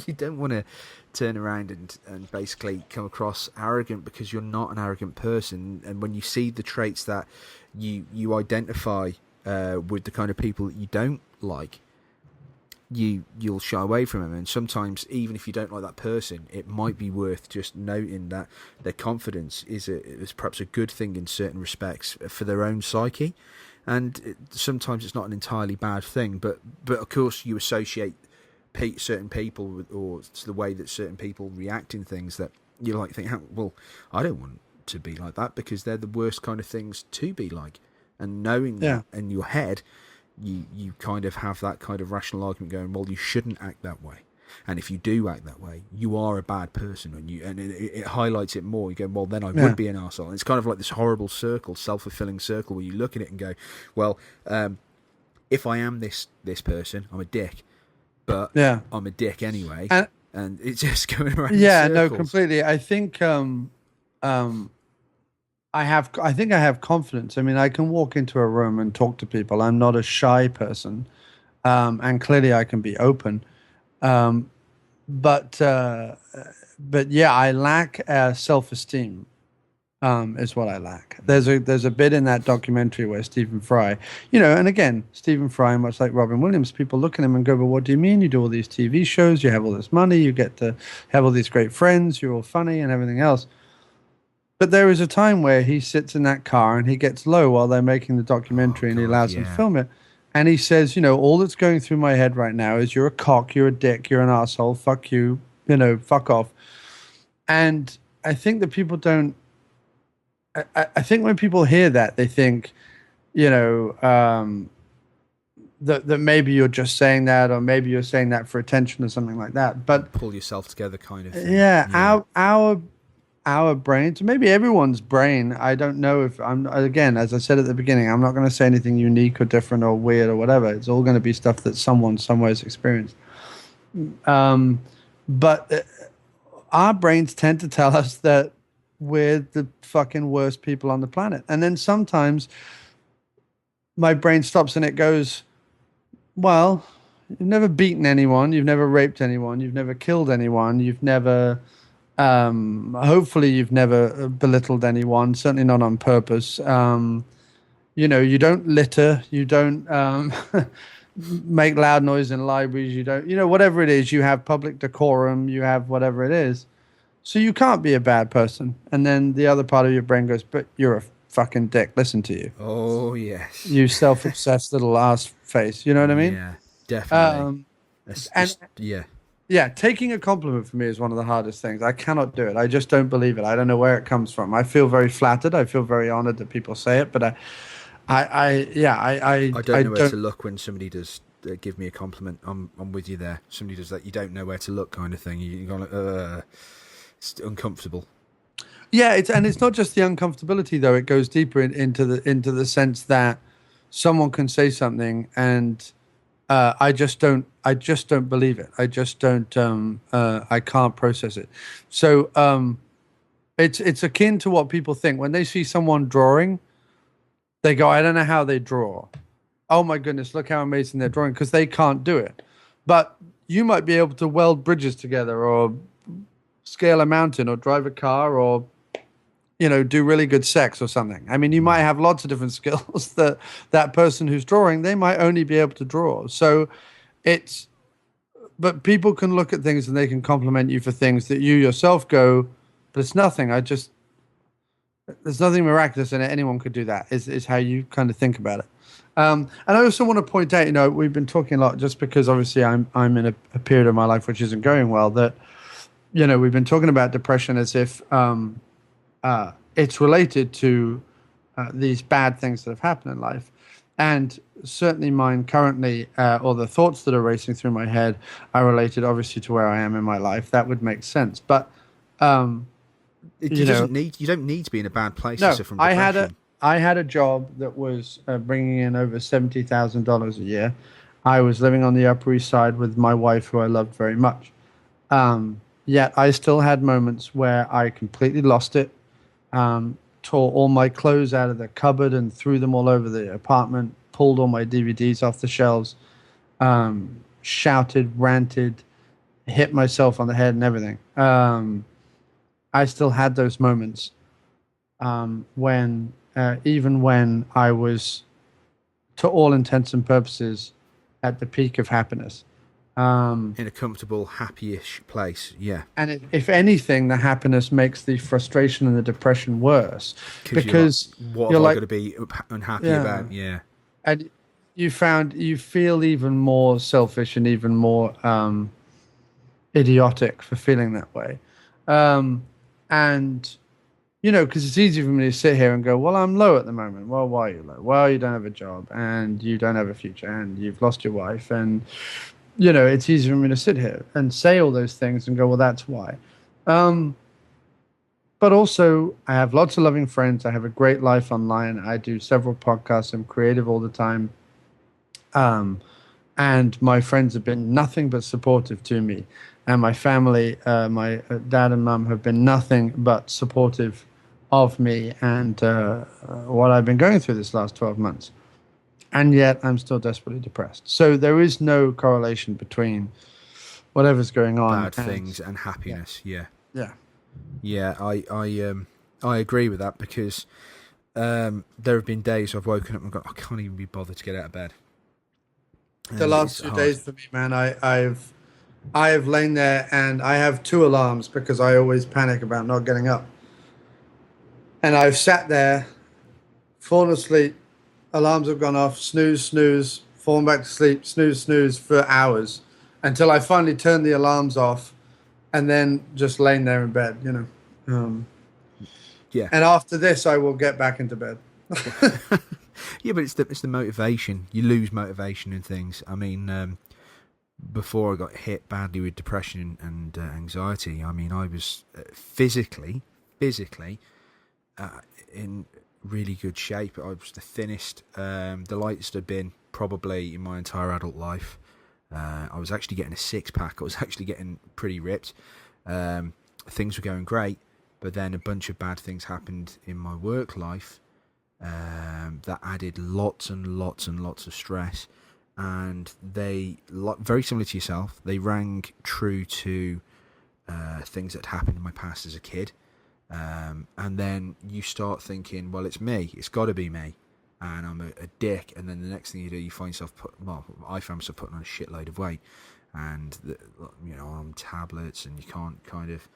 you don't want to turn around and basically come across arrogant because you're not an arrogant person. And when you see the traits that you identify with the kind of people that you don't like, you'll shy away from them. And sometimes, even if you don't like that person, it might be worth just noting that their confidence is perhaps a good thing in certain respects for their own psyche. And sometimes it's not an entirely bad thing, but of course you associate certain people with, or the way that certain people react in things that you like think, well, I don't want to be like that because they're the worst kind of things to be like. And knowing that in your head, you kind of have that kind of rational argument going, well, you shouldn't act that way. And if you do act that way, you are a bad person, and it highlights it more. You go, well, then I would be an arsehole. And it's kind of like this horrible circle, self-fulfilling circle, where you look at it and go, well, if I am this person, I'm a dick. But I'm a dick anyway, and it's just going around. Yeah, in circles. No, completely. I think I have confidence. I mean, I can walk into a room and talk to people. I'm not a shy person, and clearly I can be open. But yeah, I lack self-esteem. Is what I lack. There's a bit in that documentary where Stephen Fry, and again, Stephen Fry, much like Robin Williams, people look at him and go, "But what do you mean? You do all these TV shows, you have all this money, you get to have all these great friends, you're all funny and everything else." But there is a time where he sits in that car and he gets low while they're making the documentary, and he allows them to film it. And he says, all that's going through my head right now is you're a cock, you're a dick, you're an asshole, fuck you, fuck off. And I think that people don't. I think when people hear that, they think, that maybe you're just saying that, or maybe you're saying that for attention or something like that. But pull yourself together, kind of thing. Yeah. Our brains, maybe everyone's brain. I don't know if again, as I said at the beginning, I'm not going to say anything unique or different or weird or whatever. It's all going to be stuff that someone somewhere has experienced. But our brains tend to tell us that we're the fucking worst people on the planet. And then sometimes my brain stops and it goes, well, you've never beaten anyone, you've never raped anyone, you've never killed anyone, you've never, hopefully you've never belittled anyone, certainly not on purpose. You don't litter, you don't make loud noise in libraries, you don't, whatever it is, you have public decorum, you have whatever it is. So you can't be a bad person. And then the other part of your brain goes, but you're a fucking dick. Listen to you. Oh, yes. You self-obsessed little ass face. You know what I mean? Yeah, definitely. Yeah, taking a compliment from me is one of the hardest things. I cannot do it. I just don't believe it. I don't know where it comes from. I feel very flattered. I feel very honored that people say it. But I don't know where to look when somebody does give me a compliment. I'm with you there. Somebody does that. You don't know where to look kind of thing. You go like, it's uncomfortable. Yeah, it's not just the uncomfortability though. It goes deeper into the sense that someone can say something and I just don't believe it. I just don't. I can't process it. So it's akin to what people think when they see someone drawing. They go, I don't know how they draw. Oh my goodness, look how amazing they're drawing, because they can't do it. But you might be able to weld bridges together, or scale a mountain, or drive a car, or do really good sex or something. I mean, you might have lots of different skills that person who's drawing, they might only be able to draw. So but people can look at things and they can compliment you for things that you yourself go, but it's nothing. There's nothing miraculous in it. Anyone could do that, is how you kind of think about it. And I also want to point out, we've been talking a lot, just because obviously I'm in a period of my life which isn't going well, that we've been talking about depression as if it's related to these bad things that have happened in life. And certainly mine currently, or the thoughts that are racing through my head, are related obviously to where I am in my life. That would make sense. But you don't need to be in a bad place to suffer from depression. I had a job that was bringing in over $70,000 a year. I was living on the Upper East Side with my wife, who I loved very much. Yet I still had moments where I completely lost it, tore all my clothes out of the cupboard and threw them all over the apartment, pulled all my DVDs off the shelves, shouted, ranted, hit myself on the head and everything. I still had those moments when, even when I was, to all intents and purposes, at the peak of happiness. In a comfortable, happy-ish place, yeah. And if anything, the happiness makes the frustration and the depression worse. Because what you're have I like, got to be unhappy about? Yeah. And you feel even more selfish and even more idiotic for feeling that way. And, because it's easy for me to sit here and go, well, I'm low at the moment. Well, why are you low? Well, you don't have a job and you don't have a future and you've lost your wife. And, it's easy for me to sit here and say all those things and go, well, that's why. But also, I have lots of loving friends. I have a great life online. I do several podcasts. I'm creative all the time. And my friends have been nothing but supportive to me. And my family, my dad and mum have been nothing but supportive of me and what I've been going through this last 12 months. And yet I'm still desperately depressed. So there is no correlation between whatever's going on. Bad things and happiness, yeah. Yeah. Yeah, I agree with that because there have been days I've woken up and gone, I can't even be bothered to get out of bed. And the last 2 days for me, man, I have lain there and I have 2 alarms because I always panic about not getting up. And I've sat there, fallen asleep, alarms have gone off, snooze, snooze, fallen back to sleep, snooze, snooze for hours until I finally turned the alarms off and then just laying there in bed, Yeah. And after this, I will get back into bed. Yeah, but it's the motivation. You lose motivation in things. I mean, before I got hit badly with depression and anxiety, I mean, I was physically in really good shape. I was the thinnest, the lightest I'd been probably in my entire adult life. I was actually getting a 6-pack. I was actually getting pretty ripped. Things were going great, but then a bunch of bad things happened in my work life that added lots and lots and lots of stress. And they, very similar to yourself, they rang true to things that happened in my past as a kid. And then you start thinking, well, it's me. It's got to be me. And I'm a dick. And then the next thing you do, you find yourself I found myself putting on a shitload of weight. And, on tablets, and you can't kind of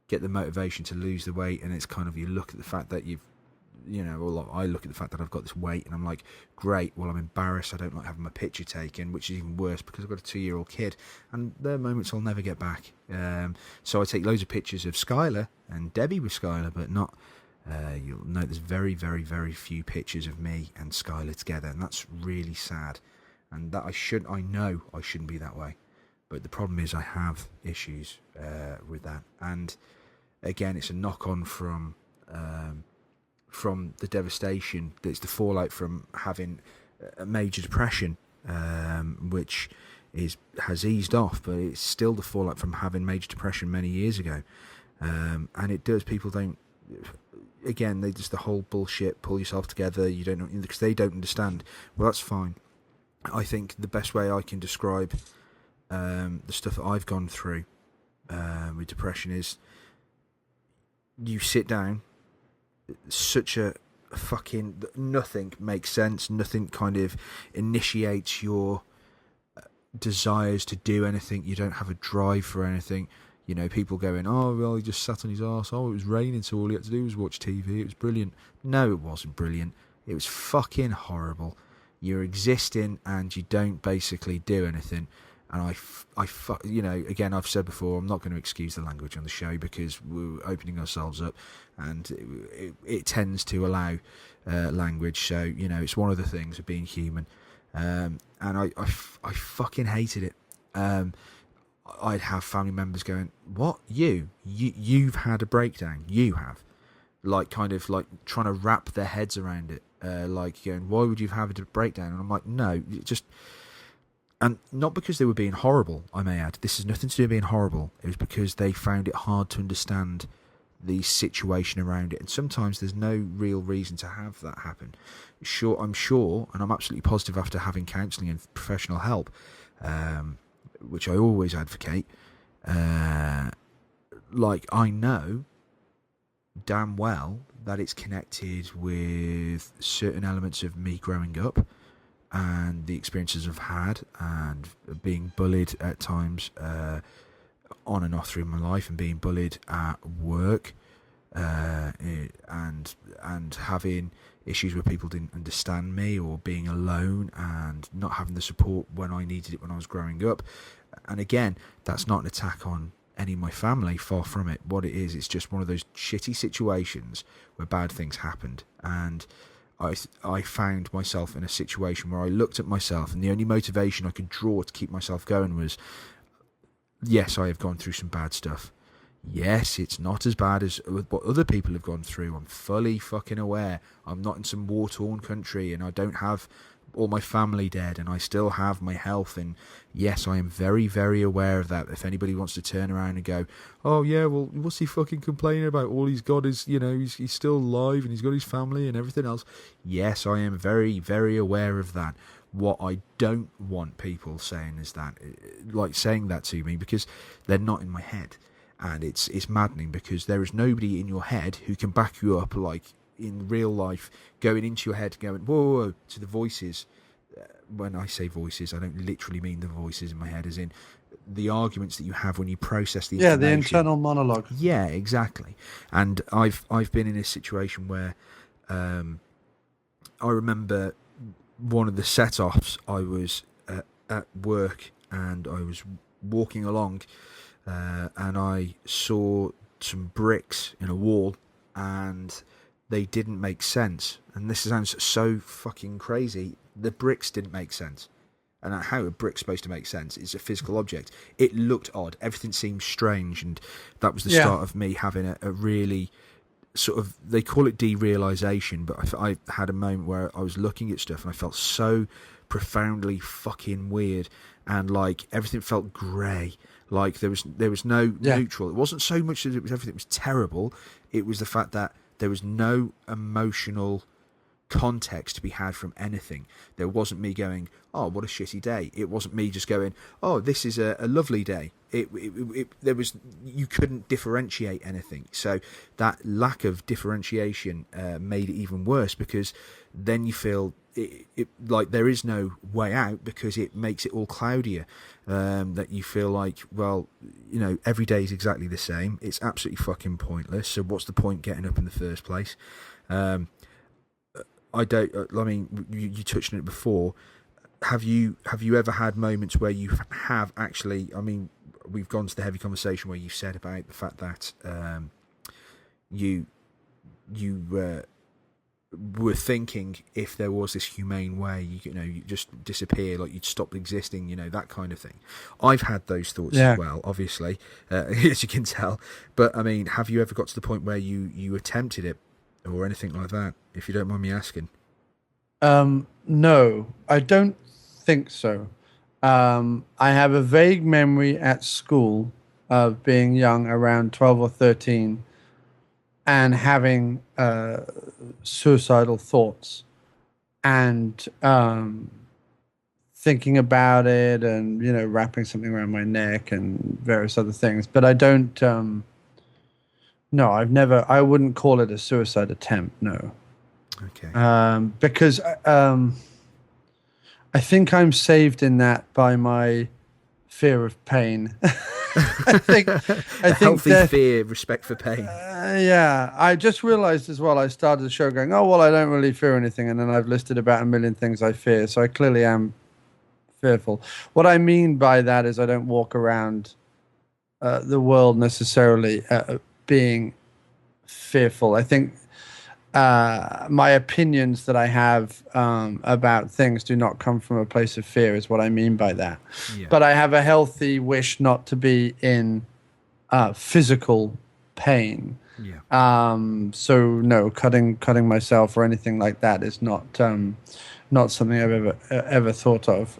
get the motivation to lose the weight. And it's kind of, you look at the fact that I look at the fact that I've got this weight and I'm like, great, well, I'm embarrassed. I don't like having my picture taken, which is even worse because I've got a 2-year-old kid and they're moments I'll never get back. So I take loads of pictures of Skylar and Debbie with Skylar, but not, you'll note there's very, very, very few pictures of me and Skylar together. And that's really sad. And that I know I shouldn't be that way. But the problem is I have issues with that. And again, it's a knock-on from the devastation. It's the fallout from having a major depression, which has eased off, but it's still the fallout from having major depression many years ago. And it does, people don't, again, they just the whole bullshit, pull yourself together, you don't know, because they don't understand. Well, that's fine. I think the best way I can describe the stuff that I've gone through with depression is you sit down, such a fucking, nothing makes sense, nothing kind of initiates your desires to do anything, you don't have a drive for anything. People going, oh, well, he just sat on his arse, oh, it was raining, so all he had to do was watch TV, it was brilliant. No, it wasn't brilliant, it was fucking horrible. You're existing and you don't basically do anything. And again, I've said before, I'm not going to excuse the language on the show because we're opening ourselves up and it tends to allow language. So, it's one of the things of being human. And I fucking hated it. I'd have family members going, what? You've had a breakdown. You have. Like, kind of like trying to wrap their heads around it. Like going, why would you have a breakdown? And I'm like, no, just... And not because they were being horrible, I may add. This has nothing to do with being horrible. It was because they found it hard to understand the situation around it, and sometimes there's no real reason to have that happen. I'm sure, and I'm absolutely positive after having counselling and professional help, which I always advocate, like, I know damn well that it's connected with certain elements of me growing up and the experiences I've had and being bullied at times on and off through my life, and being bullied at work, and having issues where people didn't understand me, or being alone and not having the support when I needed it when I was growing up. And again, that's not an attack on any of my family, far from it. What it is, it's just one of those shitty situations where bad things happened, and I found myself in a situation where I looked at myself, and the only motivation I could draw to keep myself going was, yes, I have gone through some bad stuff. Yes, it's not as bad as what other people have gone through. I'm fully fucking aware. I'm not in some war-torn country, and I don't have all my family dead, and I still have my health. And yes, I am very, very aware of that. If anybody wants to turn around and go, oh yeah, well, what's he fucking complaining about? All he's got is, he's still alive, and he's got his family and everything else. Yes, I am very, very aware of that. What I don't want people saying is that, like, saying that to me, because they're not in my head. And it's maddening, because there is nobody in your head who can back you up, like in real life, going into your head, going, whoa, whoa, whoa, to the voices. When I say voices, I don't literally mean the voices in my head, as in the arguments that you have when you process the information. Yeah, the internal monologue. Yeah, exactly. And I've been in a situation where I remember one of the set-offs, I was at work, and I was walking along, and I saw some bricks in a wall, and they didn't make sense. And this sounds so fucking crazy. The bricks didn't make sense. And how a brick's supposed to make sense? It's a physical object. It looked odd. Everything seemed strange, and that was the start of me having a really sort of, they call it derealization, but I had a moment where I was looking at stuff and I felt so profoundly fucking weird, and like everything felt grey. Like there was no neutral. It wasn't so much that it was everything was terrible. It was the fact that there was no emotional context to be had from anything. There wasn't me going, oh, what a shitty day. It wasn't me just going, oh, this is a lovely day. There was, you couldn't differentiate anything. So that lack of differentiation made it even worse, because then you feel it like there is no way out, because it makes it all cloudier. That you feel like, well, every day is exactly the same. It's absolutely fucking pointless. So what's the point getting up in the first place? You touched on it before. Have you ever had moments where you have actually, we've gone to the heavy conversation where you said about the fact that you were thinking, if there was this humane way, you just disappear, like you'd stop existing, that kind of thing. I've had those thoughts as well, obviously, as you can tell. But have you ever got to the point where you attempted it or anything like that, if you don't mind me asking? No, I don't think so. I have a vague memory at school of being young, around 12 or 13, and having suicidal thoughts, and thinking about it, and wrapping something around my neck and various other things. But I don't. No, I wouldn't call it a suicide attempt. No. Okay. Because I think I'm saved in that by my fear of pain. I think healthy fear, respect for pain. Yeah, I just realized as well, I started the show going, oh, well, I don't really fear anything. And then I've listed about 1 million things I fear. So I clearly am fearful. What I mean by that is I don't walk around the world necessarily being fearful. I think my opinions that I have about things do not come from a place of fear, is what I mean by that. Yeah. But I have a healthy wish not to be in physical pain. Yeah. So no, cutting myself or anything like that is not something I've ever thought of.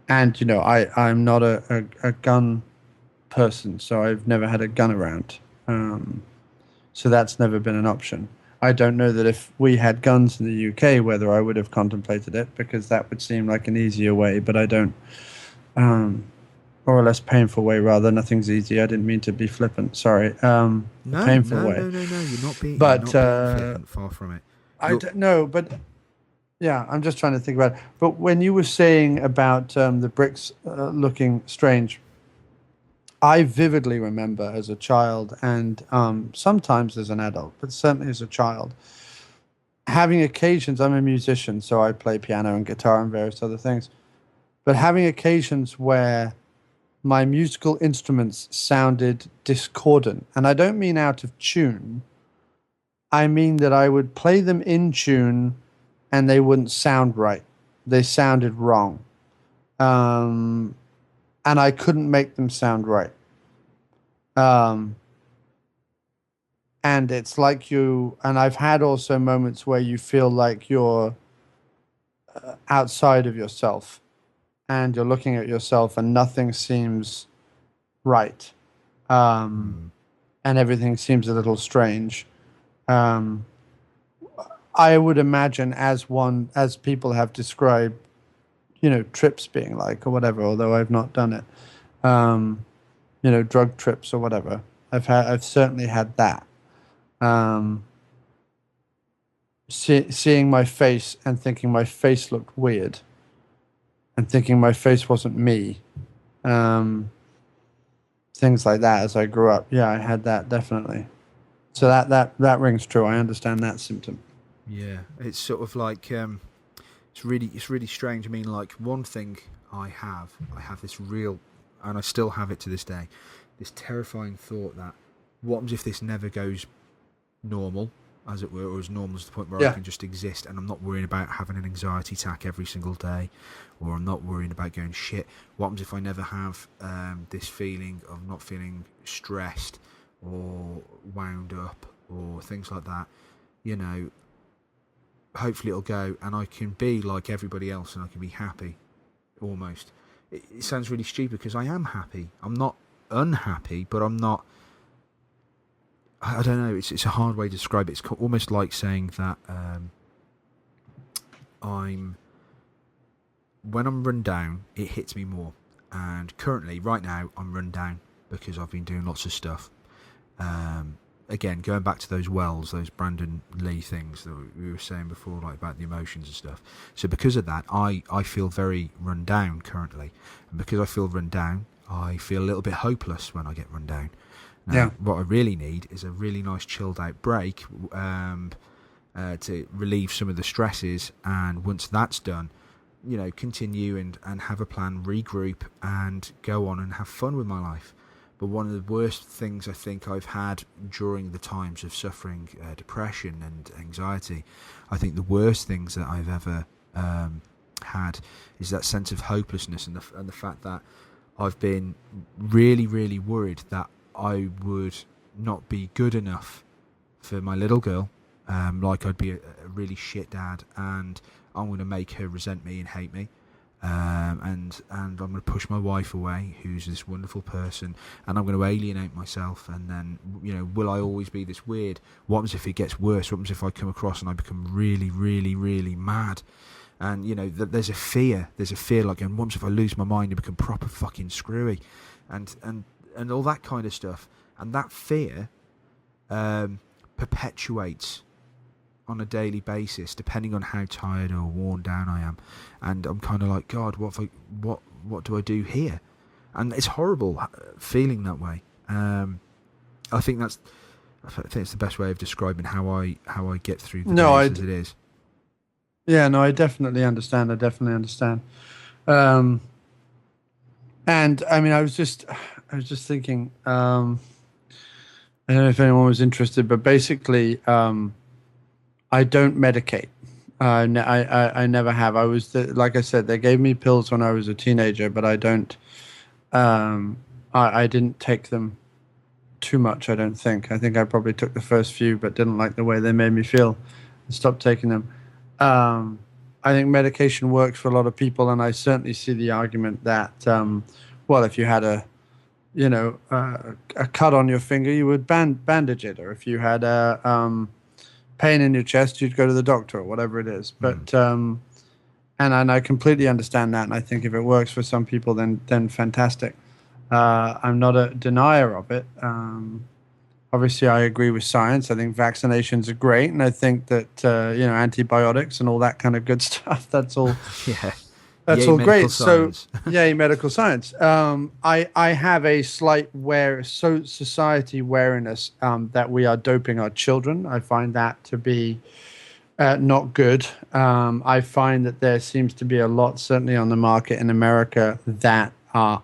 And I'm not a gun person, so I've never had a gun around. So that's never been an option. I don't know that if we had guns in the UK, whether I would have contemplated it, because that would seem like an easier way, but I don't. Or a less painful way, rather. Nothing's easy. I didn't mean to be flippant. Sorry. A No, painful no, way. no, no, no. You're not being flippant. Far from it. I Look, don't know, but yeah, I'm just trying to think about it. But when you were saying about the bricks looking strange, I vividly remember as a child and sometimes as an adult, but certainly as a child, having occasions. I'm a musician, so I play piano and guitar and various other things, but having occasions where my musical instruments sounded discordant. And I don't mean out of tune. I mean that I would play them in tune and they wouldn't sound right. They sounded wrong. And I couldn't make them sound right. And it's like and I've had also moments where you feel like you're outside of yourself and you're looking at yourself and nothing seems right. And everything seems a little strange. I would imagine as people have described, trips being like or whatever, although I've not done it, drug trips or whatever. I've certainly had that. Seeing my face and thinking my face looked weird and thinking my face wasn't me. Things like that as I grew up. Yeah, I had that definitely. So that rings true. I understand that symptom. Yeah, it's sort of like it's really strange. I mean, like one thing I have this real, and I still have it to this day, this terrifying thought that what happens if this never goes normal, as it were, or as normal to the point where I can just exist and I'm not worrying about having an anxiety attack every single day, or I'm not worrying about going shit. What happens if I never have this feeling of not feeling stressed or wound up or things like that? Hopefully it'll go and I can be like everybody else and I can be happy, almost. It sounds really stupid because I am happy. I'm not unhappy, but I'm not... I don't know, it's a hard way to describe it. It's almost like saying that when I'm run down, it hits me more. And currently, right now, I'm run down because I've been doing lots of stuff. Again, going back to those wells, those Brandon Lee things that we were saying before, like about the emotions and stuff. So because of that, I feel very run down currently. And because I feel run down, I feel a little bit hopeless when I get run down. Now, what I really need is a really nice chilled out break to relieve some of the stresses, and once that's done, continue and have a plan, regroup, and go on and have fun with my life. But one of the worst things I think I've had during the times of suffering depression and anxiety, I think the worst things that I've ever had is that sense of hopelessness and the fact that I've been really, really worried that I would not be good enough for my little girl. Like I'd be a really shit dad, and I'm going to make her resent me and hate me. And I'm going to push my wife away, who's this wonderful person, and I'm going to alienate myself. And then, will I always be this weird? What happens if it gets worse? What happens if I come across and I become really, really, really mad? And, there's a fear. There's a fear like, and once if I lose my mind and become proper fucking screwy, and all that kind of stuff. And that fear perpetuates on a daily basis, depending on how tired or worn down I am. And I'm kind of like, God, what do I do here? And it's horrible feeling that way. I think it's the best way of describing how I get through the days as it is. Yeah, no, I definitely understand. And I mean, I was just thinking, I don't know if anyone was interested, but basically, I don't medicate. I never have. Like I said, they gave me pills when I was a teenager, but I don't. I didn't take them too much. I don't think. I think I probably took the first few, but didn't like the way they made me feel, and stopped taking them. I think medication works for a lot of people, and I certainly see the argument that, well, if you had a a cut on your finger, you would bandage it, or if you had a pain in your chest, you'd go to the doctor or whatever it is. But and I completely understand that, and I think if it works for some people, then fantastic. I'm not a denier of it. Obviously, I agree with science. I think vaccinations are great, and I think that antibiotics and all that kind of good stuff. That's all. Yeah. That's Yay, all medical great. science. So, yay, medical science. I have a slight society wariness that we are doping our children. I find that to be not good. I find that there seems to be a lot, certainly on the market in America, that are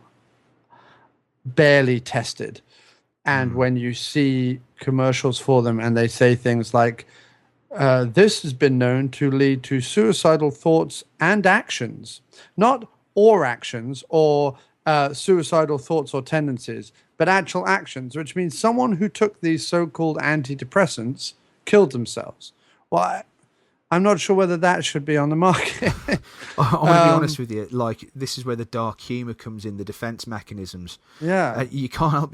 barely tested. And when you see commercials for them and they say things like, this has been known to lead to suicidal thoughts and actions, not or actions or suicidal thoughts or tendencies, but actual actions, which means someone who took these so-called antidepressants killed themselves. Well, I'm not sure whether that should be on the market. I want to be honest with you. Like, this is where the dark humor comes in, the defense mechanisms. Yeah. You can't help.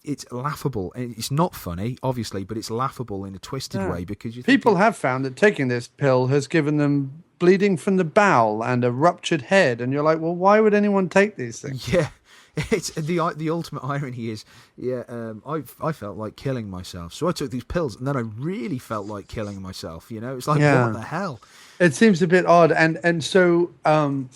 It's laughable. It's not funny, obviously, but it's laughable in a twisted way because people have found that taking this pill has given them bleeding from the bowel and a ruptured head, and you're like, well, why would anyone take these things? Yeah. It's the ultimate irony is, I felt like killing myself, so I took these pills, and then I really felt like killing myself. It's like, what the hell? It seems a bit odd, and so I'm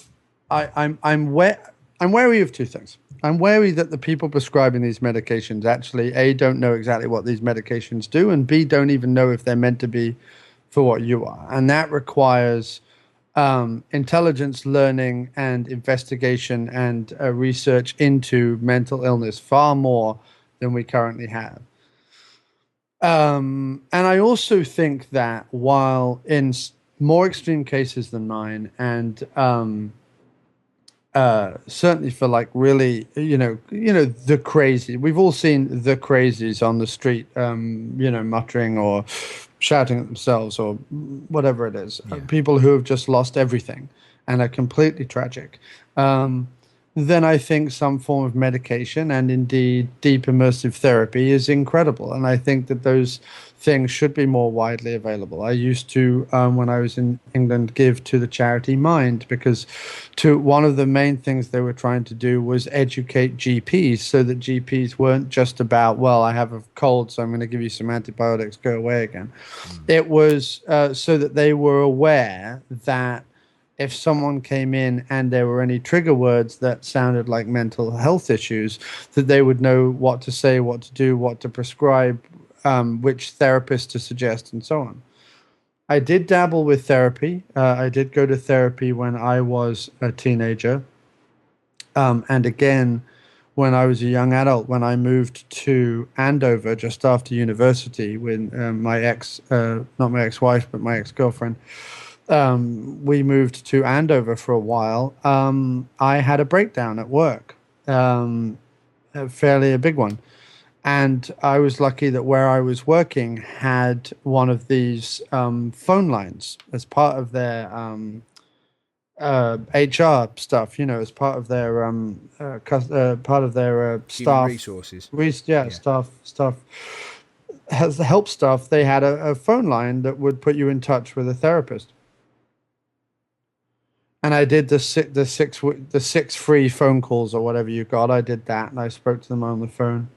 wary of two things. I'm wary that the people prescribing these medications actually A, don't know exactly what these medications do, and B, don't even know if they're meant to be for what you are, and that requires intelligence, learning, and investigation and research into mental illness far more than we currently have. And I also think that while in more extreme cases than mine, and certainly for like really, the crazy, we've all seen the crazies on the street, muttering or shouting at themselves or whatever it is. People who have just lost everything and are completely tragic. Then I think some form of medication and indeed deep immersive therapy is incredible. And I think that those things should be more widely available. I used to, when I was in England, give to the charity Mind, because one of the main things they were trying to do was educate GPs so that GPs weren't just about, well, I have a cold, so I'm going to give you some antibiotics, go away again. It was so that they were aware that if someone came in and there were any trigger words that sounded like mental health issues, that they would know what to say, what to do, what to prescribe, which therapist to suggest, and so on. I did dabble with therapy. I did go to therapy when I was a teenager. And again, when I was a young adult, when I moved to Andover just after university with my not my ex-wife, but my ex-girlfriend, we moved to Andover for a while. I had a breakdown at work, fairly a big one. And I was lucky that where I was working had one of these phone lines as part of their HR stuff, as part of their staff resources. Staff has the help staff. They had a phone line that would put you in touch with a therapist. And I did the six free phone calls or whatever you got. I did that, and I spoke to them on the phone.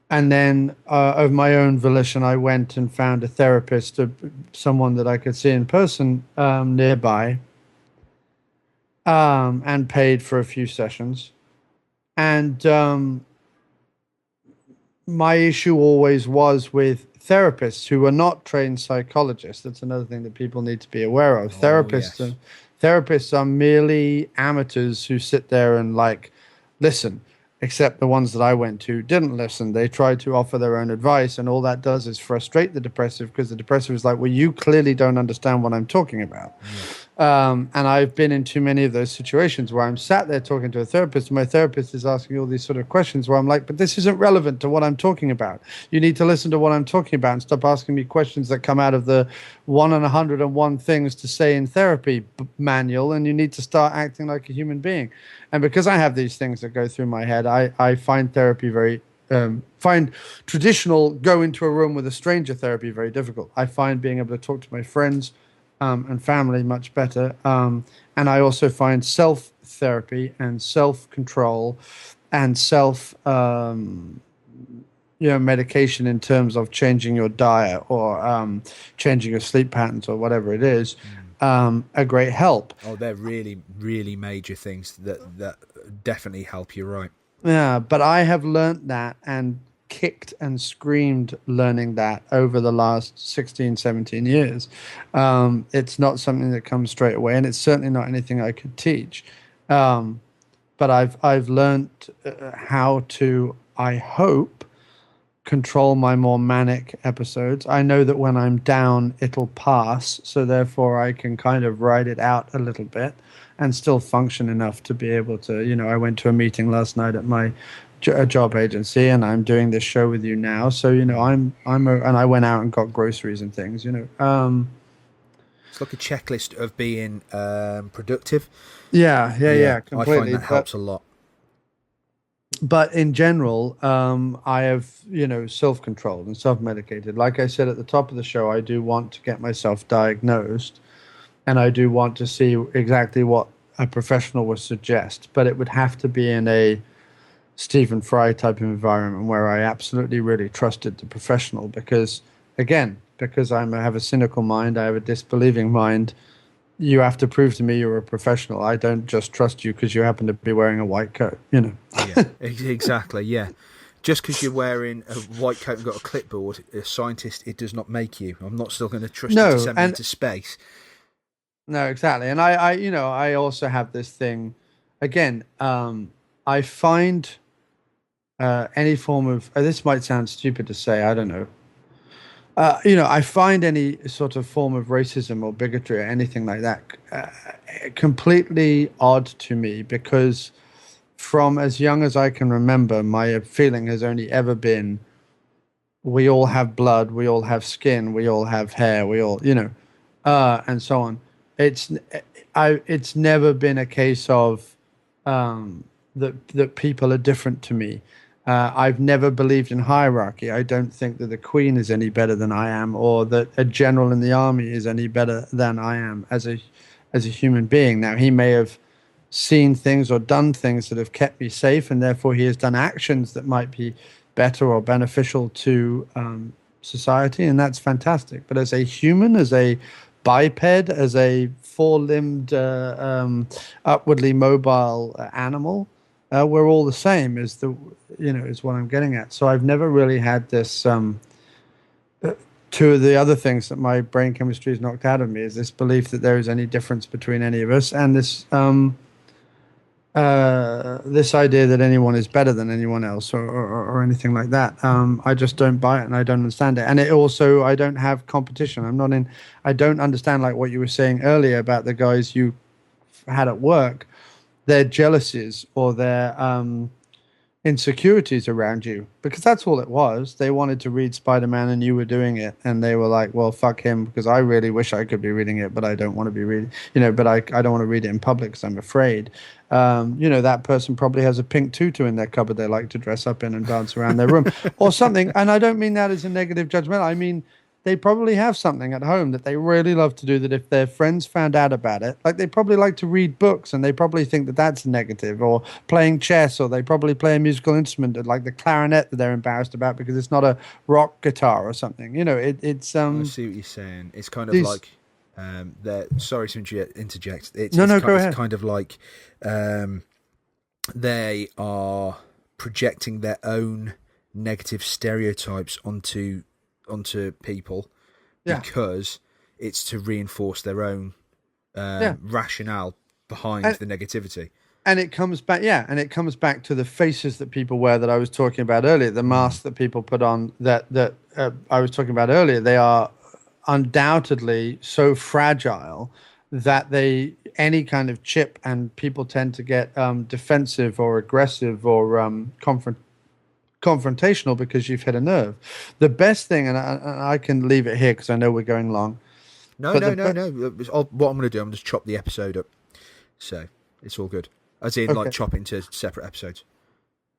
And then, of my own volition, I went and found a therapist, someone that I could see in person nearby, and paid for a few sessions. And my issue always was with therapists who are not trained psychologists. That's another thing that people need to be aware of. Therapists are merely amateurs who sit there and listen. Except the ones that I went to didn't listen. They tried to offer their own advice, and all that does is frustrate the depressive, because the depressive is like, well, you clearly don't understand what I'm talking about. And I've been in too many of those situations where I'm sat there talking to a therapist, and my therapist is asking all these sort of questions where I'm like, but this isn't relevant to what I'm talking about. You need to listen to what I'm talking about and stop asking me questions that come out of the 1 in 101 things to say in therapy manual, and you need to start acting like a human being. And because I have these things that go through my head, I find therapy find traditional go into a room with a stranger therapy very difficult. I find being able to talk to my friends and family much better. And I also find self-therapy and self-control and medication in terms of changing your diet or changing your sleep patterns or whatever it is, a great help. Oh, they're really, really major things that definitely help you, right? Yeah, but I have learnt that and kicked and screamed learning that over the last 16, 17 years. It's not something that comes straight away, and it's certainly not anything I could teach. But I've learnt how to, I hope, control my more manic episodes. I know that when I'm down, it'll pass, so therefore I can kind of ride it out a little bit and still function enough to be able to, I went to a meeting last night at my job agency, and I'm doing this show with you now. So, and I went out and got groceries and things, It's like a checklist of being productive. Yeah, completely. I find that helps a lot. But in general, I have, self-controlled and self-medicated. Like I said at the top of the show, I do want to get myself diagnosed, and I do want to see exactly what a professional would suggest. But it would have to be in a Stephen Fry type of environment where I absolutely really trusted the professional, because I have a cynical mind, I have a disbelieving mind. You have to prove to me you're a professional. I don't just trust you because you happen to be wearing a white coat, Yeah, exactly, yeah. Just because you're wearing a white coat and got a clipboard, a scientist, it does not make you. I'm not still going to trust you to send me into space. No, exactly. And I also have this thing, again, I find any form of, this might sound stupid to say, I don't know. I find any sort of form of racism or bigotry or anything like that completely odd to me, because from as young as I can remember, my feeling has only ever been, we all have blood, we all have skin, we all have hair, we all, and so on. It's never been a case of that people are different to me. I've never believed in hierarchy. I don't think that the Queen is any better than I am, or that a general in the army is any better than I am as a human being. Now, he may have seen things or done things that have kept me safe, and therefore he has done actions that might be better or beneficial to society, and that's fantastic. But as a human, as a biped, as a four-limbed, upwardly mobile animal, we're all the same, is what I'm getting at. So I've never really had this. Two of the other things that my brain chemistry has knocked out of me is this belief that there is any difference between any of us, and this this idea that anyone is better than anyone else, or anything like that. I just don't buy it, and I don't understand it. And it also, I don't have competition. I don't understand, like what you were saying earlier about the guys you had at work, their jealousies or their insecurities around you, because that's all it was. They wanted to read Spider-Man and you were doing it, and they were like, well, fuck him, because I really wish I could be reading it, but I don't want to be reading, but I don't want to read it in public because I'm afraid. That person probably has a pink tutu in their cupboard they like to dress up in and dance around their room or something. And I don't mean that as a negative judgment. I mean, they probably have something at home that they really love to do, that if their friends found out about it, like they probably like to read books, and they probably think that that's negative, or playing chess, or they probably play a musical instrument like the clarinet that they're embarrassed about because it's not a rock guitar or something. It's I see what you're saying. It's kind of like sorry to interject. Go ahead. It's kind of like they are projecting their own negative stereotypes onto people, because it's to reinforce their own rationale behind the negativity. And it comes back, to the faces that people wear that I was talking about earlier, the masks that people put on that I was talking about earlier. They are undoubtedly so fragile that any kind of chip, and people tend to get defensive or aggressive or confrontational because you've hit a nerve. The best thing, and I can leave it here because I know we're going long. No. What I'm going to do, I'm just chop the episode up, so it's all good. As in, like, chop into separate episodes.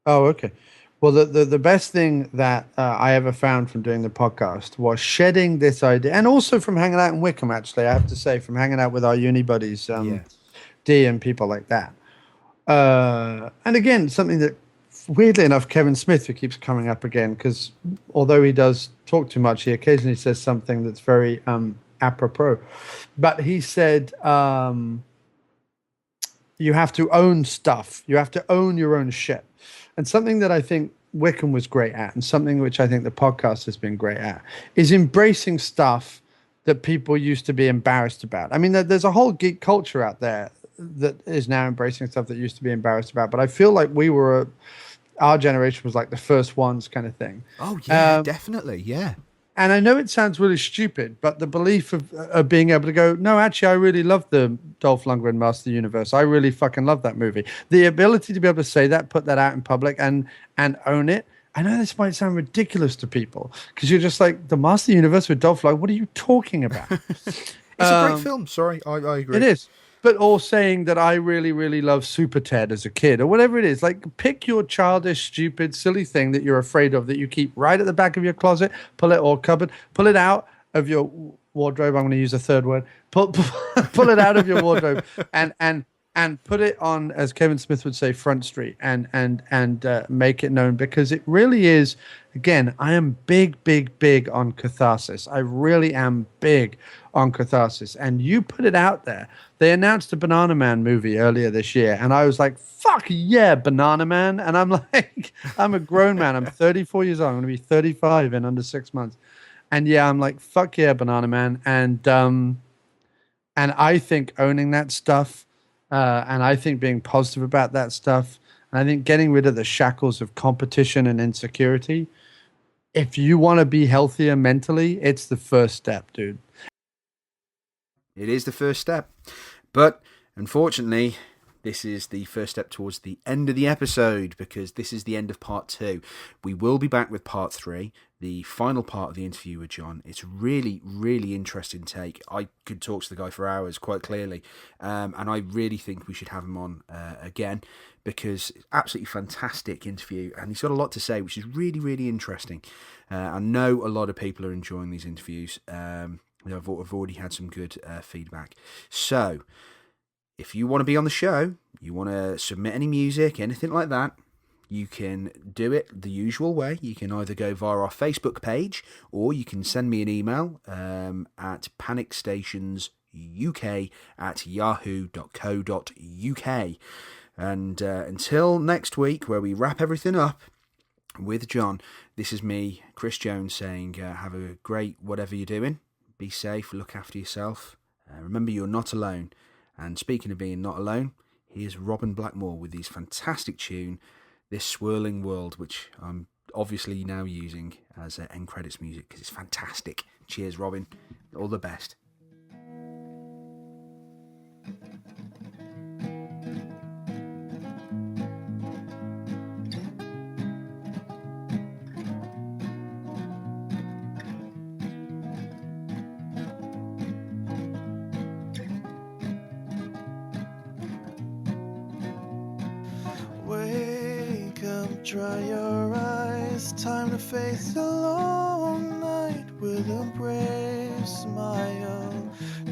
Oh, okay. Well, the best thing that I ever found from doing the podcast was shedding this idea, and also from hanging out in Wickham, actually, I have to say, from hanging out with our uni buddies, D and people like that. And again, something that, weirdly enough, Kevin Smith, who keeps coming up again, because although he does talk too much, he occasionally says something that's very apropos. But he said, you have to own stuff. You have to own your own shit. And something that I think Wickham was great at, and something which I think the podcast has been great at, is embracing stuff that people used to be embarrassed about. I mean, there's a whole geek culture out there that is now embracing stuff that used to be embarrassed about. But I feel like our generation was like the first ones, kind of thing. Oh, yeah, definitely, yeah. And I know it sounds really stupid, but the belief of being able to go, no, actually, I really love the Dolph Lundgren Master of the Universe. I really fucking love that movie. The ability to be able to say that, put that out in public, and own it. I know this might sound ridiculous to people because you're just like, the Master of the Universe with Dolph Lundgren. What are you talking about? It's a great film. Sorry, I agree. It is. But all saying that I really, really love Super Ted as a kid or whatever it is. Like, pick your childish, stupid, silly thing that you're afraid of that you keep right at the back of your closet, pull it or cupboard, pull it out of your wardrobe. I'm going to use a third word. Pull it out of your wardrobe and put it on, as Kevin Smith would say, Front Street and make it known, because it really is. Again, I am big on catharsis. I really am big on catharsis. And you put it out there. They announced a Banana Man movie earlier this year, and I was like, fuck yeah, Banana Man. And I'm like, I'm a grown man. I'm 34 years old. I'm going to be 35 in under 6 months. And yeah, I'm like, fuck yeah, Banana Man. And I think owning that stuff, and I think being positive about that stuff, and I think getting rid of the shackles of competition and insecurity, if you want to be healthier mentally, it's the first step, dude. It is the first step. But unfortunately, this is the first step towards the end of the episode, because this is the end of part 2. We will be back with part 3, the final part of the interview with Jon. It's really, really interesting take. I could talk to the guy for hours, quite clearly. And I really think we should have him on again, because it's absolutely fantastic interview. And he's got a lot to say, which is really, really interesting. I know a lot of people are enjoying these interviews. I've already had some good feedback. So, if you want to be on the show, you want to submit any music, anything like that, you can do it the usual way. You can either go via our Facebook page, or you can send me an email at panicstationsuk@yahoo.co.uk. And until next week, where we wrap everything up with Jon, this is me, Chris Jones, saying have a great whatever you're doing. Be safe, look after yourself. Remember, you're not alone. And speaking of being not alone, here's Robin Blackmore with his fantastic tune, This Swirling World, which I'm obviously now using as end credits music because it's fantastic. Cheers, Robin. All the best. Wake up, dry your eyes, time to face the long night with a brave smile.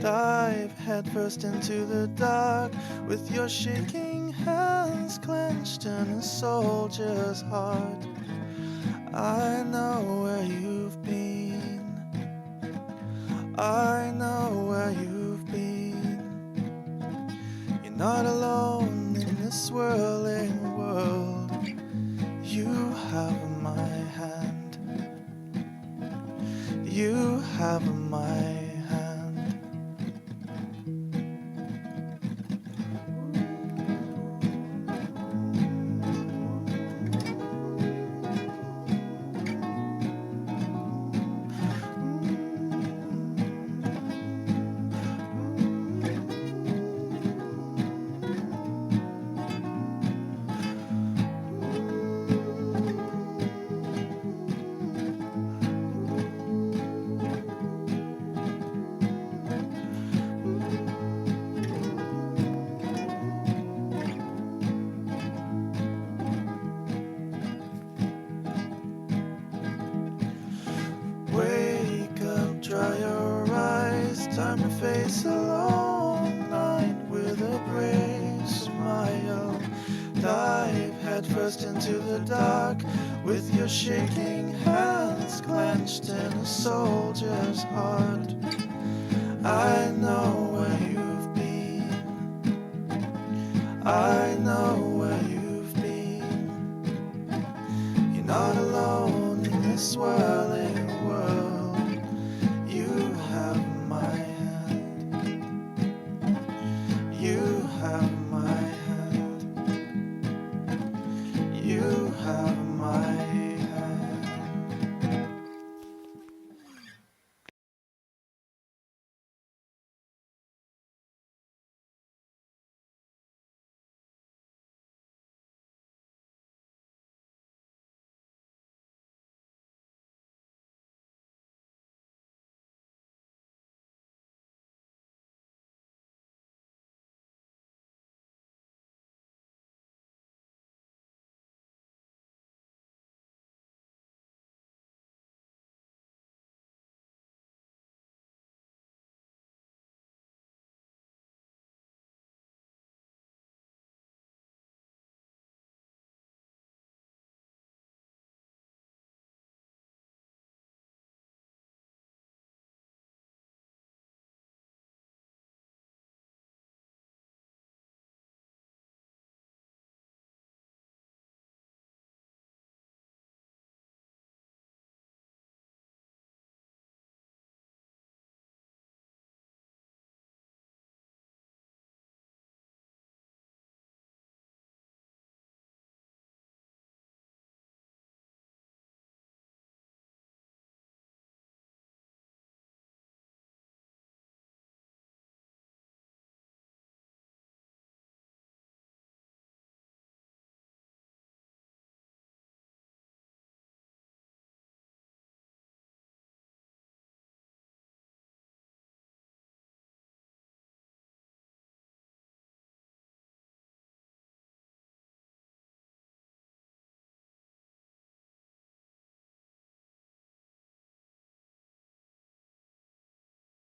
Dive headfirst into the dark with your shaking hands clenched in a soldier's heart. I know where you've been, I know where you've been. You're not alone in this swirling world. You have my hand. You have my hand. face a long night with a brave smile. Dive headfirst into the dark with your shaking hands clenched in a soldier's heart. I know where you've been. I know where you've been. You're not alone in this world.